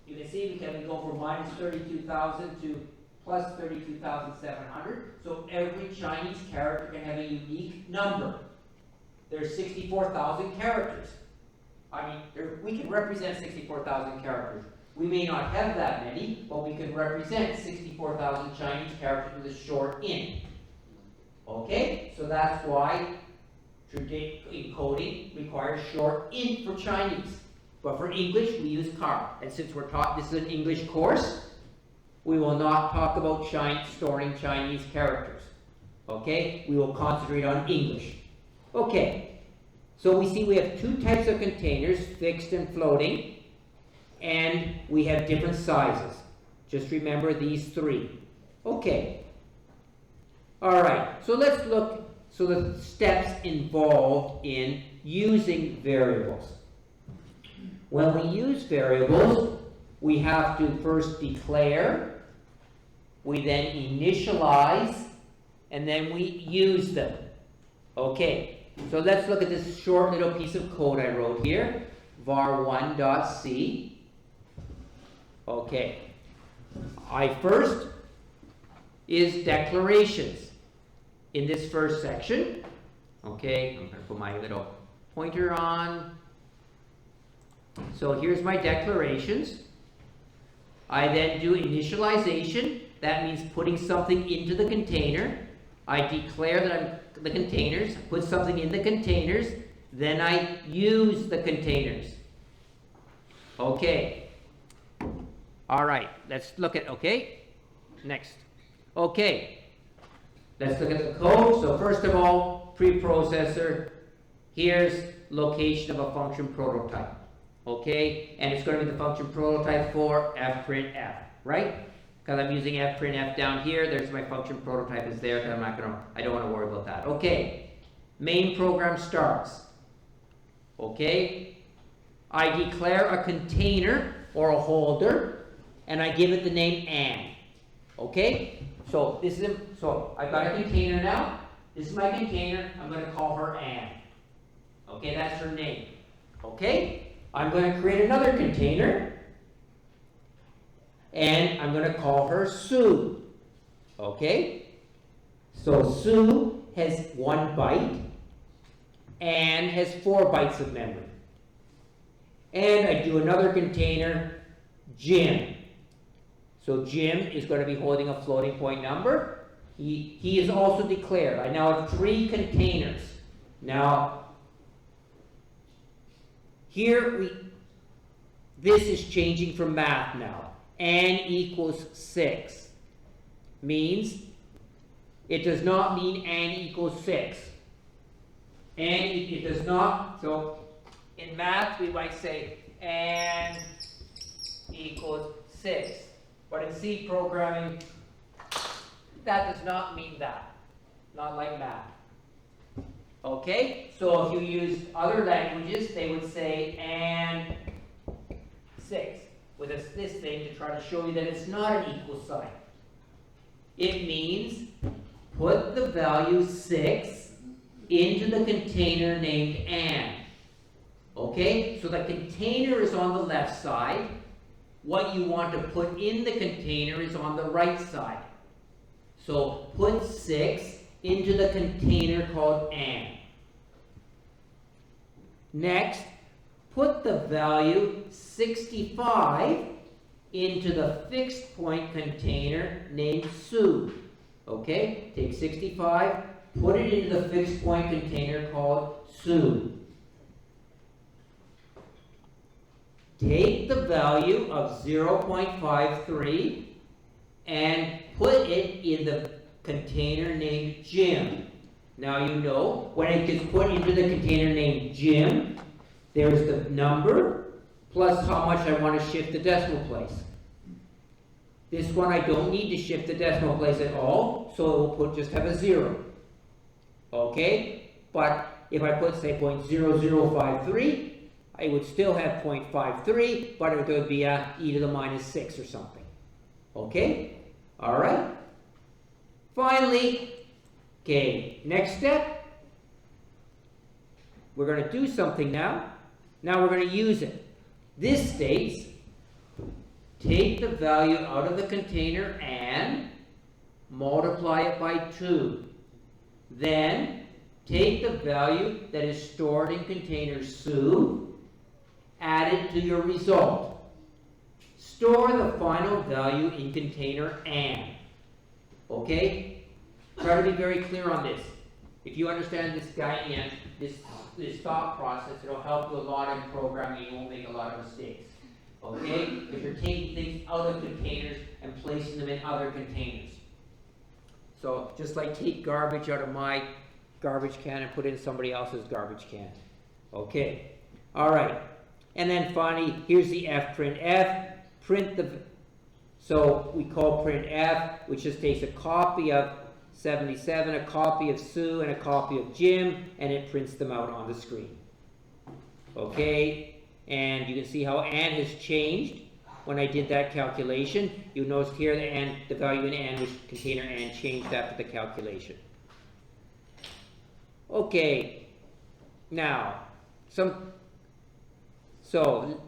You can see we can go from minus 32,000 to plus 32,700. So every Chinese character can have a unique number. There's 64,000 characters. I mean, we can represent 64,000 characters. We may not have that many, but we can represent 64,000 Chinese characters with a short int. Okay? So that's why encoding requires short int for Chinese. But for English, we use char. And since we're taught this is an English course, We will not talk about storing Chinese characters. Okay? We will concentrate on English. Okay. So we see we have two types of containers, fixed and floating, and we have different sizes. Just remember these three. Okay. All right. So let's look, so the steps involved in using variables. When we use variables, we have to first declare, we then initialize, and then we use them. Okay, so let's look at this short little piece of code I wrote here, var1.c. Okay, first is declarations in this first section. Okay, I'm going to put my little pointer on. So here's my declarations. I then do initialization. That means putting something into the container. I declare that the containers, put something in the containers, then I use the containers. Okay. All right, let's look at, okay, next. Okay, let's look at the code. So first of all, preprocessor, here's location of a function prototype. Okay, and it's going to be the function prototype for fprintf, right? Because I'm using fprintf down here, there's my function prototype is there, so I don't want to worry about that. Okay, main program starts. Okay, I declare a container or a holder, and I give it the name Anne. Okay, so I've got a container now. This is my container. I'm going to call her Anne. Okay, that's her name. Okay, I'm going to create another container, and I'm going to call her Sue. Okay, so Sue has 1 byte and has 4 bytes of memory. And I do another container, Jim. So Jim is going to be holding a floating point number. He is also declared. I now have 3 containers. Now, this is changing from math now. N equals 6 means it does not mean N equals 6. It does not, so in math we might say N equals 6. But in C programming, that does not mean that. Not like math. Okay, so if you use other languages, they would say and 6 with this thing to try to show you that it's not an equal sign. It means put the value 6 into the container named Anne. Okay, so the container is on the left side. What you want to put in the container is on the right side. So put 6 into the container called Anne. Next, put the value 65 into the fixed point container named Sue. Okay, take 65, put it into the fixed point container called Sue. Take the value of 0.53 and put it in the container named Jim. Now you know, when it gets put into the container named Jim, there's the number plus how much I want to shift the decimal place. This one I don't need to shift the decimal place at all, so it will just have a 0. Okay? But if I put, say, 0.0053, I would still have 0.53, but it would be a e to the minus 6 or something. Okay? All right? Finally, okay, next step, we're going to do something now. Now we're going to use it. This states, take the value out of the container and multiply it by 2. Then, take the value that is stored in container Sue, add it to your result. Store the final value in container Anne. Okay? Try to be very clear on this. If you understand this this thought process, it'll help you a lot in programming. You won't make a lot of mistakes. okay? If you're taking things out of containers and placing them in other containers. So just like take garbage out of my garbage can and put it in somebody else's garbage can. Okay, all right. And then finally, here's the F print. F, print the, so we call print F, which just takes a copy of 77, a copy of Sue, and a copy of Jim, and it prints them out on the screen. Okay, and you can see how Ann has changed when I did that calculation. You noticed here the value in N, which container N, changed after the calculation. Okay, now, so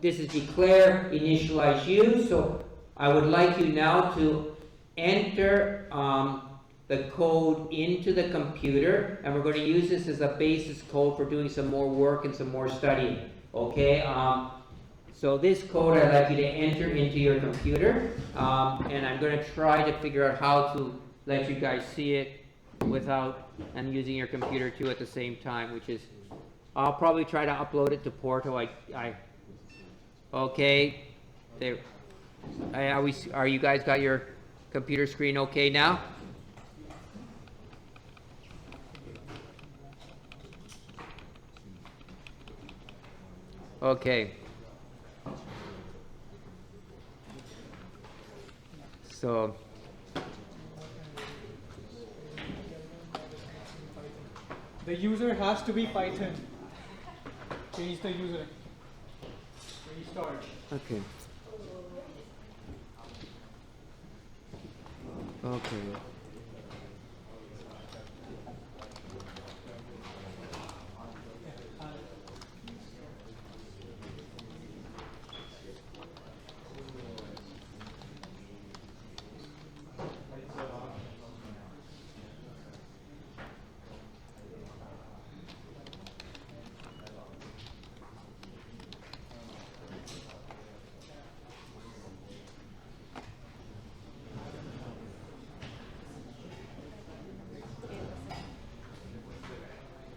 this is declare, initialize use. So I would like you now to enter the code into the computer, and we're going to use this as a basis code for doing some more work and some more studying. Okay, so this code I'd like you to enter into your computer, and I'm going to try to figure out how to let you guys see it without and using your computer too at the same time, which is, I'll probably try to upload it to Portal. Okay, there. Are you guys got your computer screen okay now? Okay. So the user has to be Python. Change the user. Restart. okay. Okay.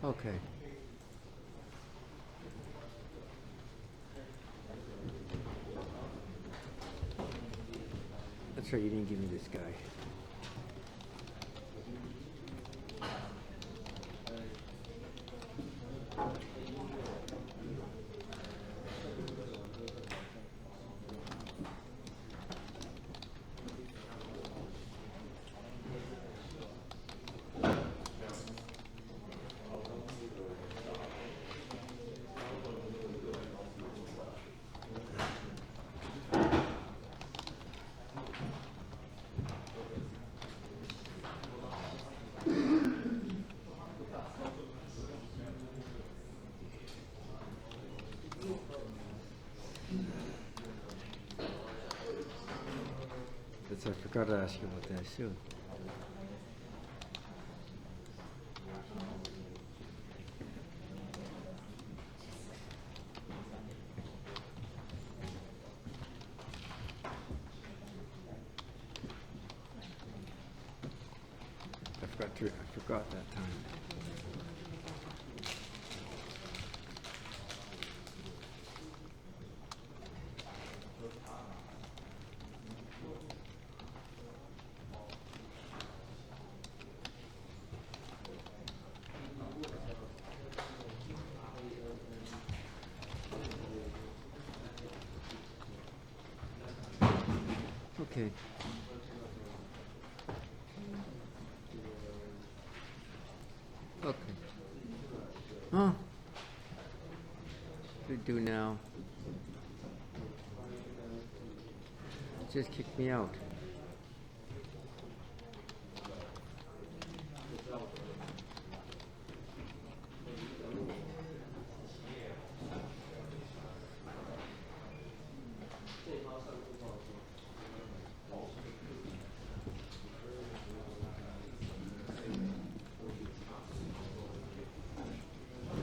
Okay. That's right, you didn't give me this guy. I forgot to ask you about that too. I forgot that time. Okay. Okay. Huh. What do we do now? It just kicked me out.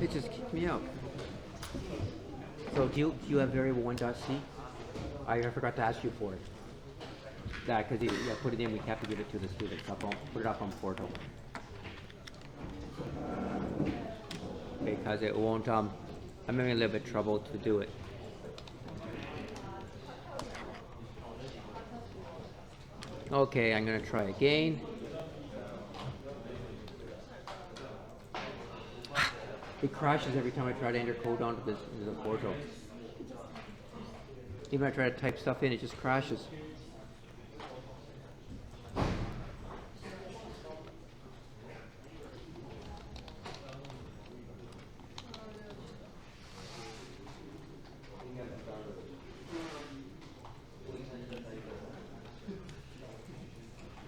It just kicked me out. So do you have variable 1.c? I forgot to ask you for it. Yeah, because you put it in, we have to give it to the students. Put it up on Portal. Because it won't, I'm having a little bit of trouble to do it. Okay, I'm gonna try again. It crashes every time I try to enter code onto into the portal. Even when I try to type stuff in, it just crashes.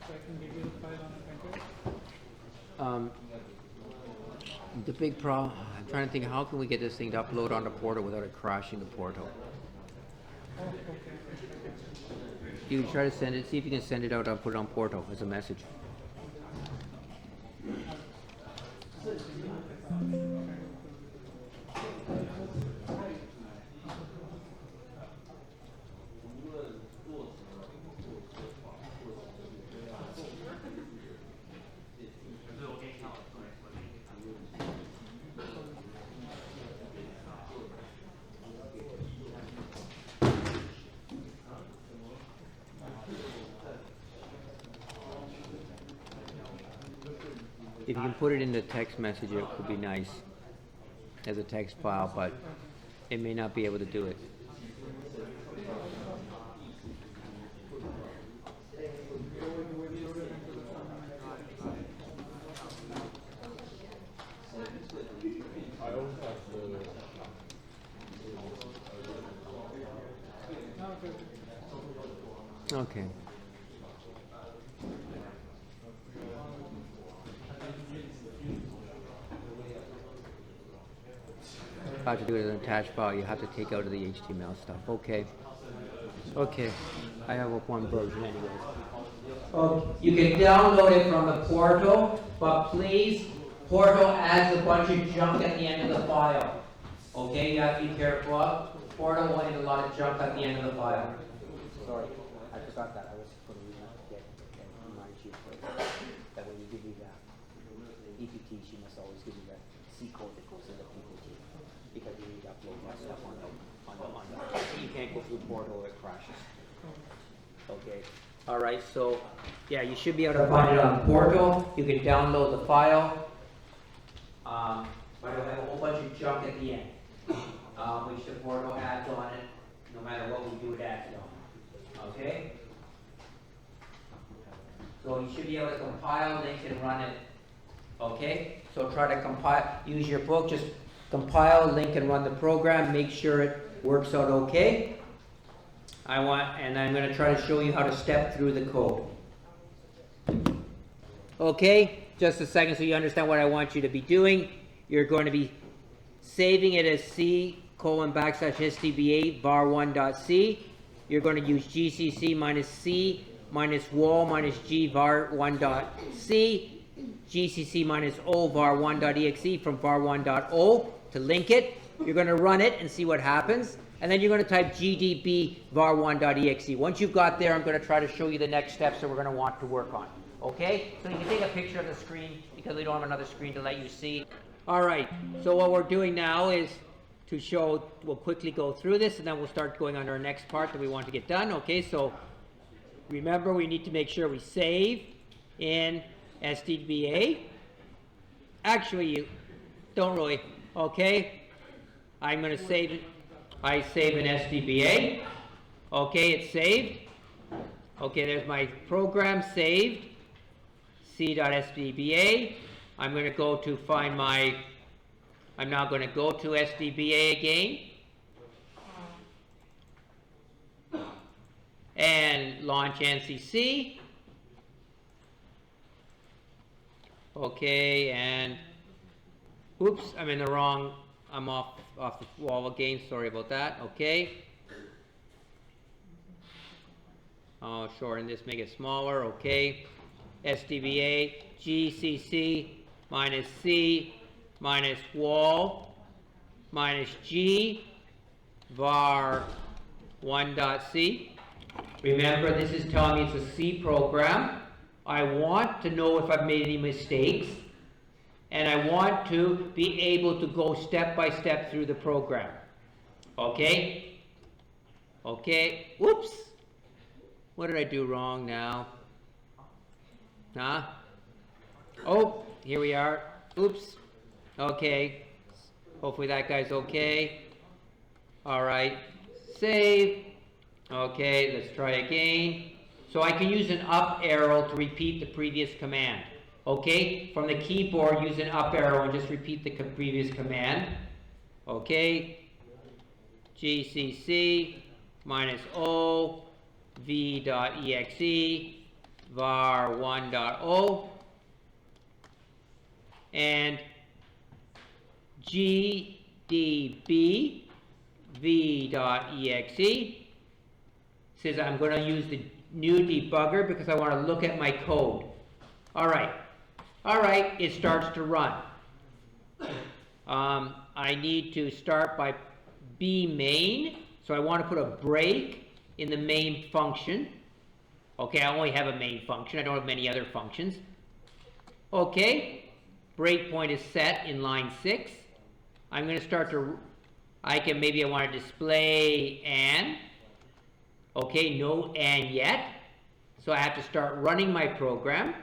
So I can give you the file on the printer. The big problem, I'm trying to think, how can we get this thing to upload on the portal without it crashing the portal? Oh, okay. You can try to send it, see if you can send it out and put it on portal as a message. If you can put it in the text message, it would be nice as a text file, but it may not be able to do it. Okay. If I have to do it as an attached file, you have to take out of the HTML stuff. Okay. Okay. I have one version anyways. You can download it from the portal, but please, portal adds a bunch of junk at the end of the file. Okay, you have to be careful. Portal will add a lot of junk at the end of the file. Sorry, I forgot that. I was going to remind you that when you give me that EPT, she must always give you that C code that goes in the PPT, because you need to upload that stuff on the. You can't go through portal or it crashes. Okay. All right. So, yeah, you should be able to find it on portal. You can download the file. But it'll have a whole bunch of junk at the end, which the portal adds on it. No matter what we do, it adds it on. Okay. So you should be able to compile, link, and run it. Okay. So try to compile. Use your book. Just compile, link, and run the program. Make sure it works out okay. I'm going to try to show you how to step through the code. Okay, just a second so you understand what I want you to be doing. You're going to be saving it as C:\SDBA var1.c. You're going to use GCC minus C minus wall minus G var1.c, GCC minus O var1.exe from var1.o to link it. You're going to run it and see what happens. And then you're going to type gdb var1.exe. Once you've got there, I'm going to try to show you the next steps that we're going to want to work on. Okay? So you can take a picture of the screen because we don't have another screen to let you see. All right. So what we're doing now is to show, we'll quickly go through this and then we'll start going on to our next part that we want to get done. Okay? So remember, we need to make sure we save in SDBA. Actually, you don't really. Okay? I'm going to save it. I save in SDBA. Okay, it's saved. Okay, there's my program saved. C.SDBA. I'm going to go to find my, I'm now going to go to SDBA again. And launch NCC. Okay, and oops, I'm in the wrong, I'm off the wall again, sorry about that. Okay. Oh, shorten this, make it smaller. Okay. SDBA GCC minus C minus wall minus G var 1.c. Remember, this is telling me it's a C program. I want to know if I've made any mistakes. And I want to be able to go step by step through the program. Okay? Okay. Whoops. What did I do wrong now? Huh? Oh, here we are. Oops. Okay. Hopefully that guy's okay. All right. Save. Okay, let's try again. So I can use an up arrow to repeat the previous command. Okay, from the keyboard, use an up arrow and just repeat the previous command. Okay, gcc -o v.exe var 1.o and gdb v.exe says I'm going to use the new debugger because I want to look at my code. All right, it starts to run. I need to start by bmain, so I want to put a break in the main function. Okay, I only have a main function, I don't have many other functions. Okay, breakpoint is set in line 6. I'm going to start to, maybe I want to display and. Okay, no and yet. So I have to start running my program.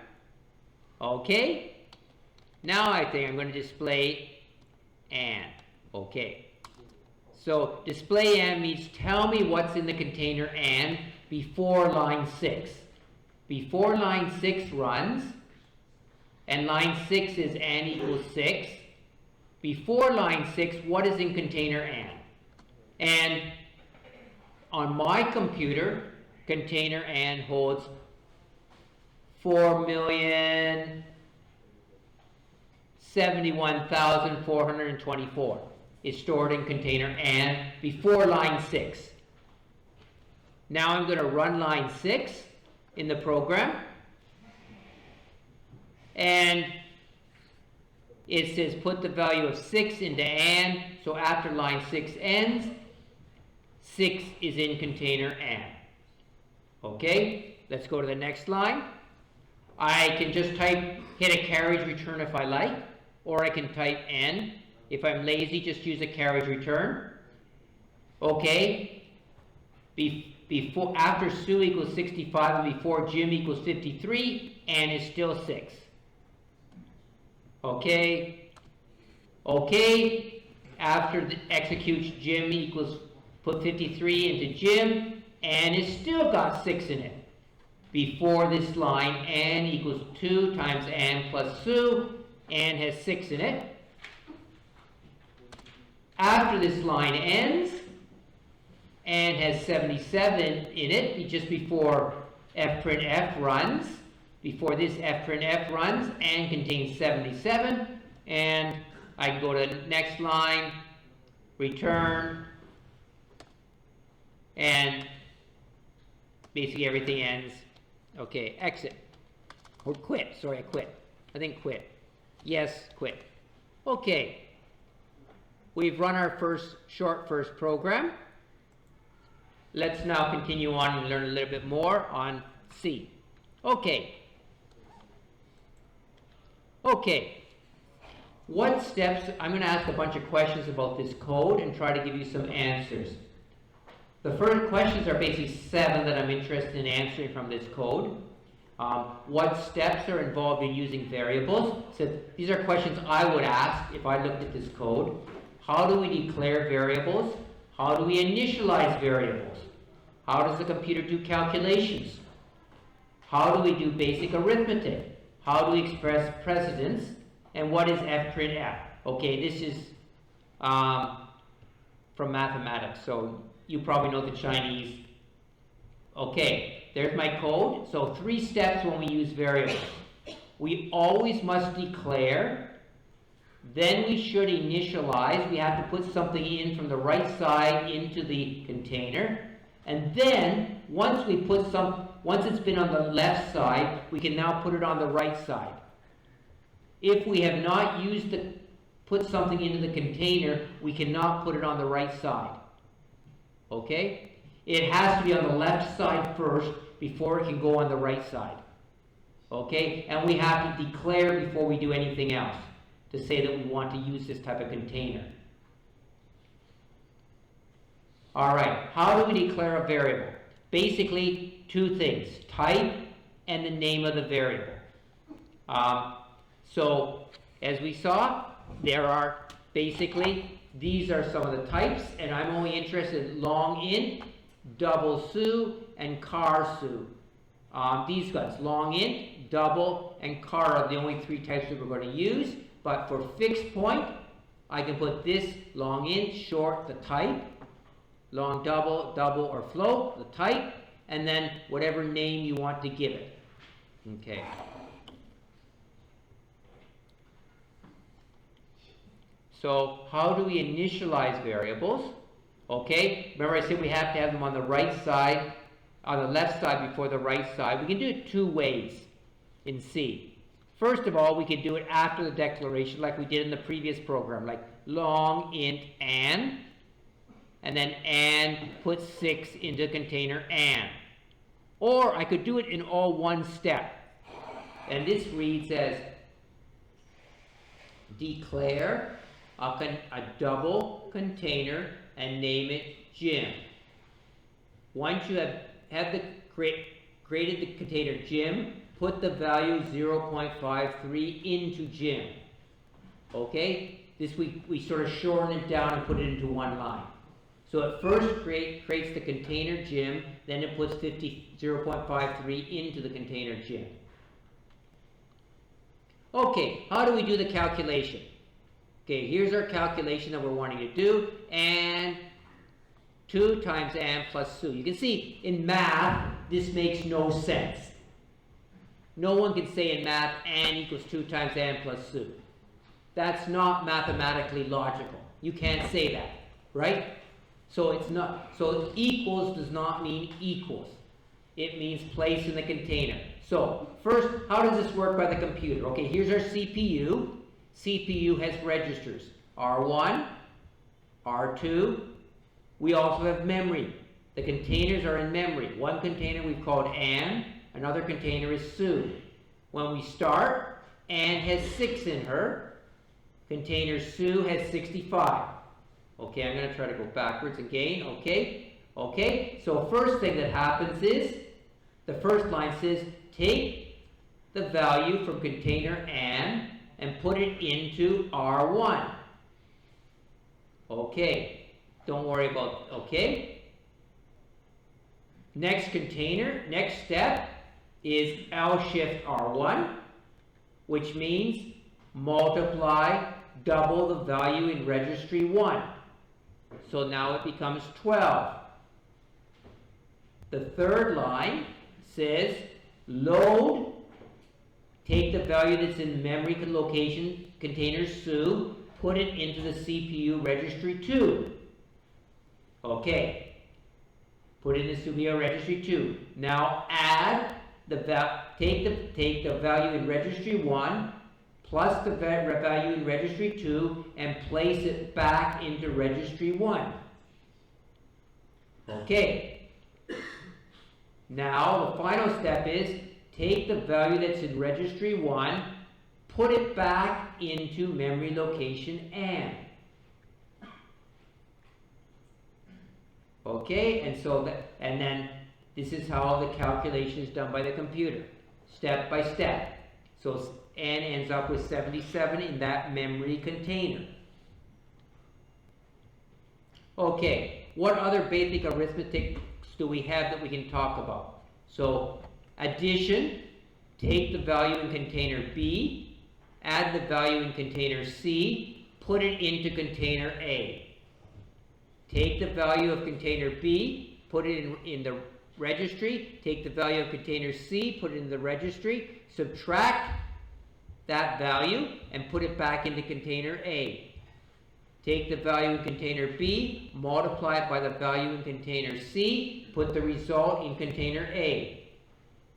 Okay, now I think I'm going to display and. Okay, so display and means tell me what's in the container and before line 6. Before line 6 runs, and line 6 is and equals 6. Before line 6, what is in container and? And on my computer, container and holds 4,071,424 is stored in container and before line 6. Now I'm going to run line 6 in the program, and it says put the value of 6 into and, so after line 6 ends, 6 is in container and. Okay, let's go to the next line. I can just hit a carriage return if I like, or I can type n. If I'm lazy, just use a carriage return. Okay, after Sue equals 65 and before Jim equals 53, n is still 6. Okay, after the executes Jim equals, put 53 into Jim, and it's still got 6 in it. Before this line, n equals 2 times n plus Sue, n has 6 in it. After this line ends, n has 77 in it, just before fprintf runs. Before this fprintf runs, n contains 77, and I can go to the next line, return, and basically everything ends. Okay, exit. Or quit. Sorry, I quit. I think quit. Yes, quit. Okay. We've run our first program. Let's now continue on and learn a little bit more on C. Okay. What steps? I'm going to ask a bunch of questions about this code and try to give you some answers. The first questions are basically 7 that I'm interested in answering from this code. What steps are involved in using variables? So these are questions I would ask if I looked at this code. How do we declare variables? How do we initialize variables? How does the computer do calculations? How do we do basic arithmetic? How do we express precedence? And what is fprintf? Okay, this is from mathematics, so you probably know the Chinese. Okay, there's my code. So 3 steps when we use variables. We always must declare, then we should initialize. We have to put something in from the right side into the container. And then, once it's been on the left side, we can now put it on the right side. If we have not put something into the container, we cannot put it on the right side. Okay? It has to be on the left side first before it can go on the right side. Okay? And we have to declare before we do anything else to say that we want to use this type of container. All right, how do we declare a variable? Basically, 2 things, type and the name of the variable. So as we saw, there are basically, these are some of the types, and I'm only interested in long int, double SU, and char SU. These guys, long int, double, and char are the only three types that we're going to use. But for fixed point, I can put this long int, short, the type, long double, double, or float, the type, and then whatever name you want to give it. Okay. So how do we initialize variables? Okay, remember I said we have to have them on the right side, on the left side before the right side. We can do it two ways in C. First of all, we can do it after the declaration like we did in the previous program, like long int and then and put 6 into container and. Or I could do it in all one step. And this reads as declare a double container and name it Jim. Once you have created the container Jim, put the value 0.53 into Jim. Okay? This we sort of shorten it down and put it into one line. So it first creates the container Jim, then it puts 0.53 into the container Jim. Okay, how do we do the calculation? Okay, here's our calculation that we're wanting to do, and 2 times and plus SU. You can see in math, this makes no sense. No one can say in math and equals 2 times and plus SU. That's not mathematically logical. You can't say that, right? So it's not, so equals does not mean equals. It means place in the container. So first, how does this work by the computer? Okay, here's our CPU. CPU has registers, R1, R2. We also have memory. The containers are in memory. One container we've called AN, another container is SU. When we start, AN has 6 in her. Container SU has 65. Okay, I'm going to try to go backwards again. Okay, so first thing that happens is, the first line says, take the value from container AN and put it into R1. Okay, don't worry about, okay. Next step is L shift R1, which means multiply double the value in registry 1. So now it becomes 12. The third line says load, take the value that's in memory location container SU, put it into the CPU registry 2. Okay, put it in the CPU registry 2. Now add take the value in registry 1 plus the value in registry 2 and place it back into registry 1. Okay. Now the final step is take the value that's in registry 1, put it back into memory location AN. Okay, and then this is how the calculation is done by the computer, step by step. So N ends up with 77 in that memory container. Okay, what other basic arithmetic do we have that we can talk about? So addition, take the value in container B, add the value in container C, put it into container A. Take the value of container B, put it in the registry, take the value of container C, put it in the registry, subtract that value and put it back into container A. Take the value in container B, multiply it by the value in container C, put the result in container A.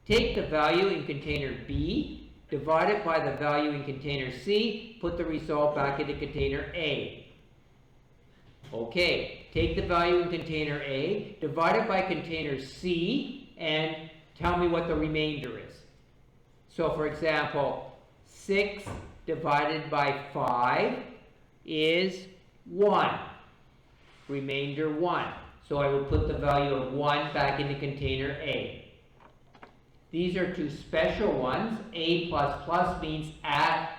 Take the value in container B, divide it by the value in container C, put the result back into container A. Okay, take the value in container A, divide it by container C, and tell me what the remainder is. So for example, 6 divided by 5 is 1. Remainder 1. So I would put the value of 1 back into container A. These are two special ones. A++ means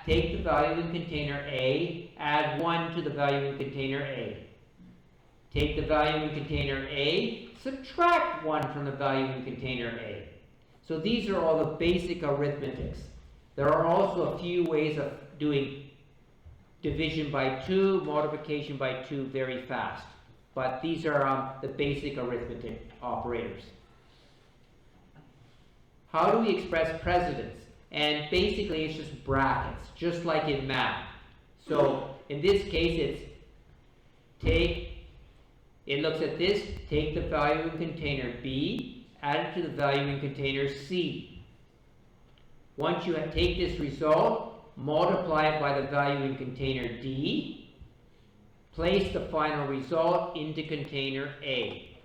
take the value in container A, add 1 to the value in container A. Take the value in container A, subtract 1 from the value in container A. So these are all the basic arithmetics. There are also a few ways of doing division by 2, multiplication by 2 very fast. But these are the basic arithmetic operators. How do we express precedence? And basically it's just brackets, just like in math. So in this case it looks at this, take the value in container B, add it to the value in container C. Once you take this result, multiply it by the value in container D, place the final result into container A.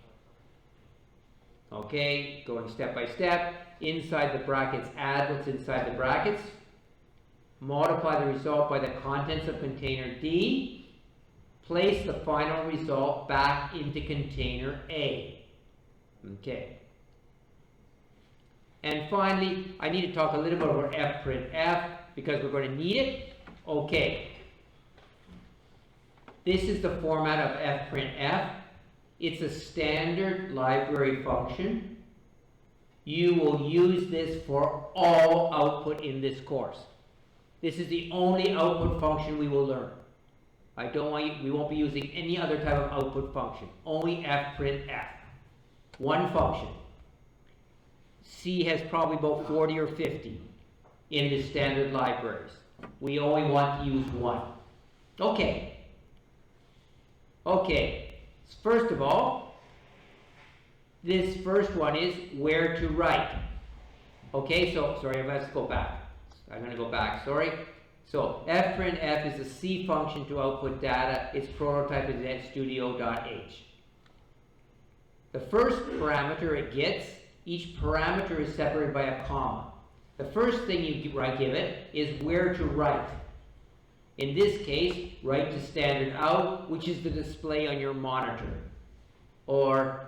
Okay, going step by step. Inside the brackets, add what's inside the brackets. Multiply the result by the contents of container D. Place the final result back into container A. Okay. And finally, I need to talk a little bit about fprintf because we're going to need it. Okay. This is the format of fprintf. It's a standard library function. You will use this for all output in this course. This is the only output function we will learn. We won't be using any other type of output function. Only fprintf. One function. C has probably about 40 or 50 in the standard libraries. We only want to use one. Okay. Okay. First of all, this first one is where to write. Okay, so, sorry, let's go back. I'm going to go back, sorry. So, fprintf is a C function to output data. Its prototype is netstudio.h. The first parameter it gets, each parameter is separated by a comma. The first thing you give it is where to write. In this case, write to standard out, which is the display on your monitor. Or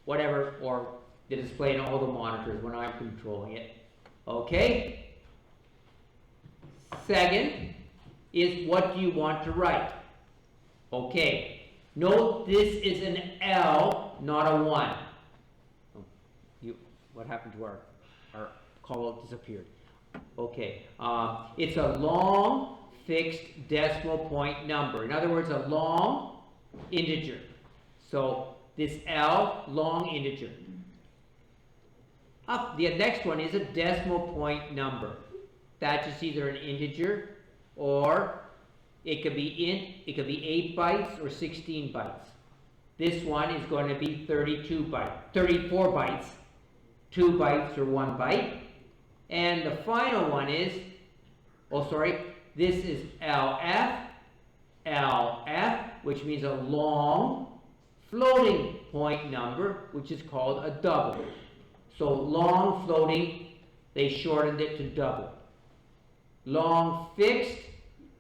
whatever, or the display in all the monitors when I'm controlling it. Okay? Second is what do you want to write? Okay. Note this is an L, not a 1. What happened to our call disappeared? Okay. It's a long fixed decimal point number. In other words, a long integer. So this L, long integer. The next one is a decimal point number. That's just either an integer or it could be 8 bytes or 16 bytes. This one is going to be 34 bytes, 2 bytes or 1 byte. And the final one is, this is LF, which means a long floating point number, which is called a double. So long floating, they shortened it to double. Long fixed,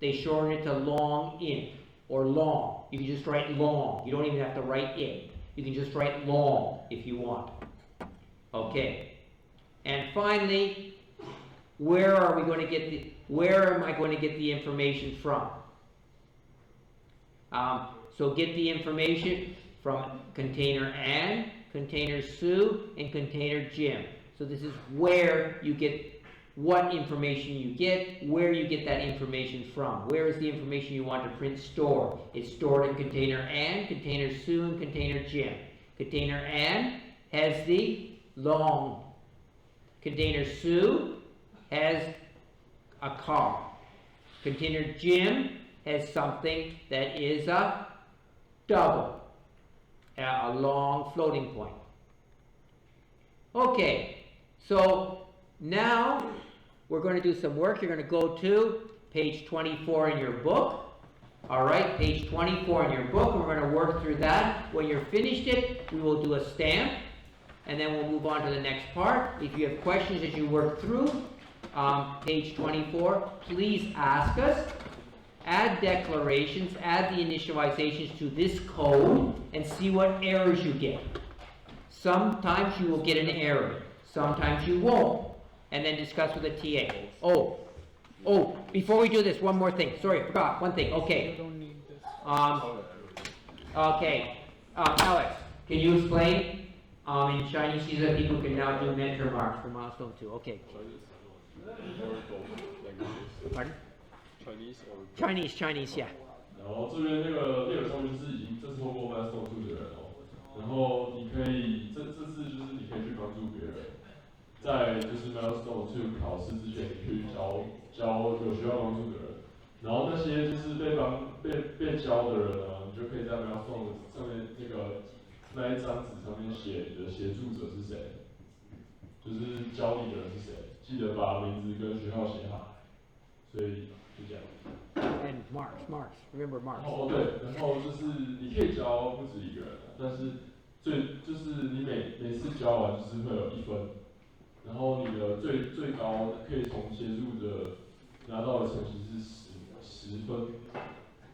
they shortened it to long int, or long. You can just write long. You don't even have to write int. You can just write long if you want. Okay. And finally, where am I going to get the information from? So get the information from container Ann, container Sue, and container Jim. So this is where you get what information you get, where you get that information from. Where is the information you want to print stored? It's stored in container Ann, container Sue, and container Jim. Container Ann has the long. Container Sue has a car. Container Jim has something that is a double, a long floating point. Okay, so now we're going to do some work. You're going to go to page 24 in your book. All right, page 24 in your book, and we're going to work through that. When you're finished it, we will do a stamp, and then we'll move on to the next part. If you have questions as you work through page 24, please ask us. Add declarations, add the initializations to this code, and see what errors you get. Sometimes you will get an error. sometimes you won't. And then discuss with the TA. Oh, before we do this, one more thing. Sorry, I forgot one thing. You Okay. don't need this. Okay. Alex, can you explain? In Chinese, these are people who can now do mentor marks for milestone 2. Okay. Pardon? Chinese, yeah. 然后这边那个第二上面就是已经这是透过 milestone 2的人哦，然后你可以这次就是你可以去帮助别人，在就是 milestone 2考试之前，你去教有需要帮助的人，然后那些就是被教的人啊，你就可以在 milestone 上面那一张纸上面写你的协助者是谁，就是教你的人是谁，记得把名字跟学校写好，所以就这样。 And marks. Remember marks. 哦对，然后就是你可以教不止一个人，但是就是你每次教完就是会有1分，然后你的最高可以从协助者拿到的成绩是10分，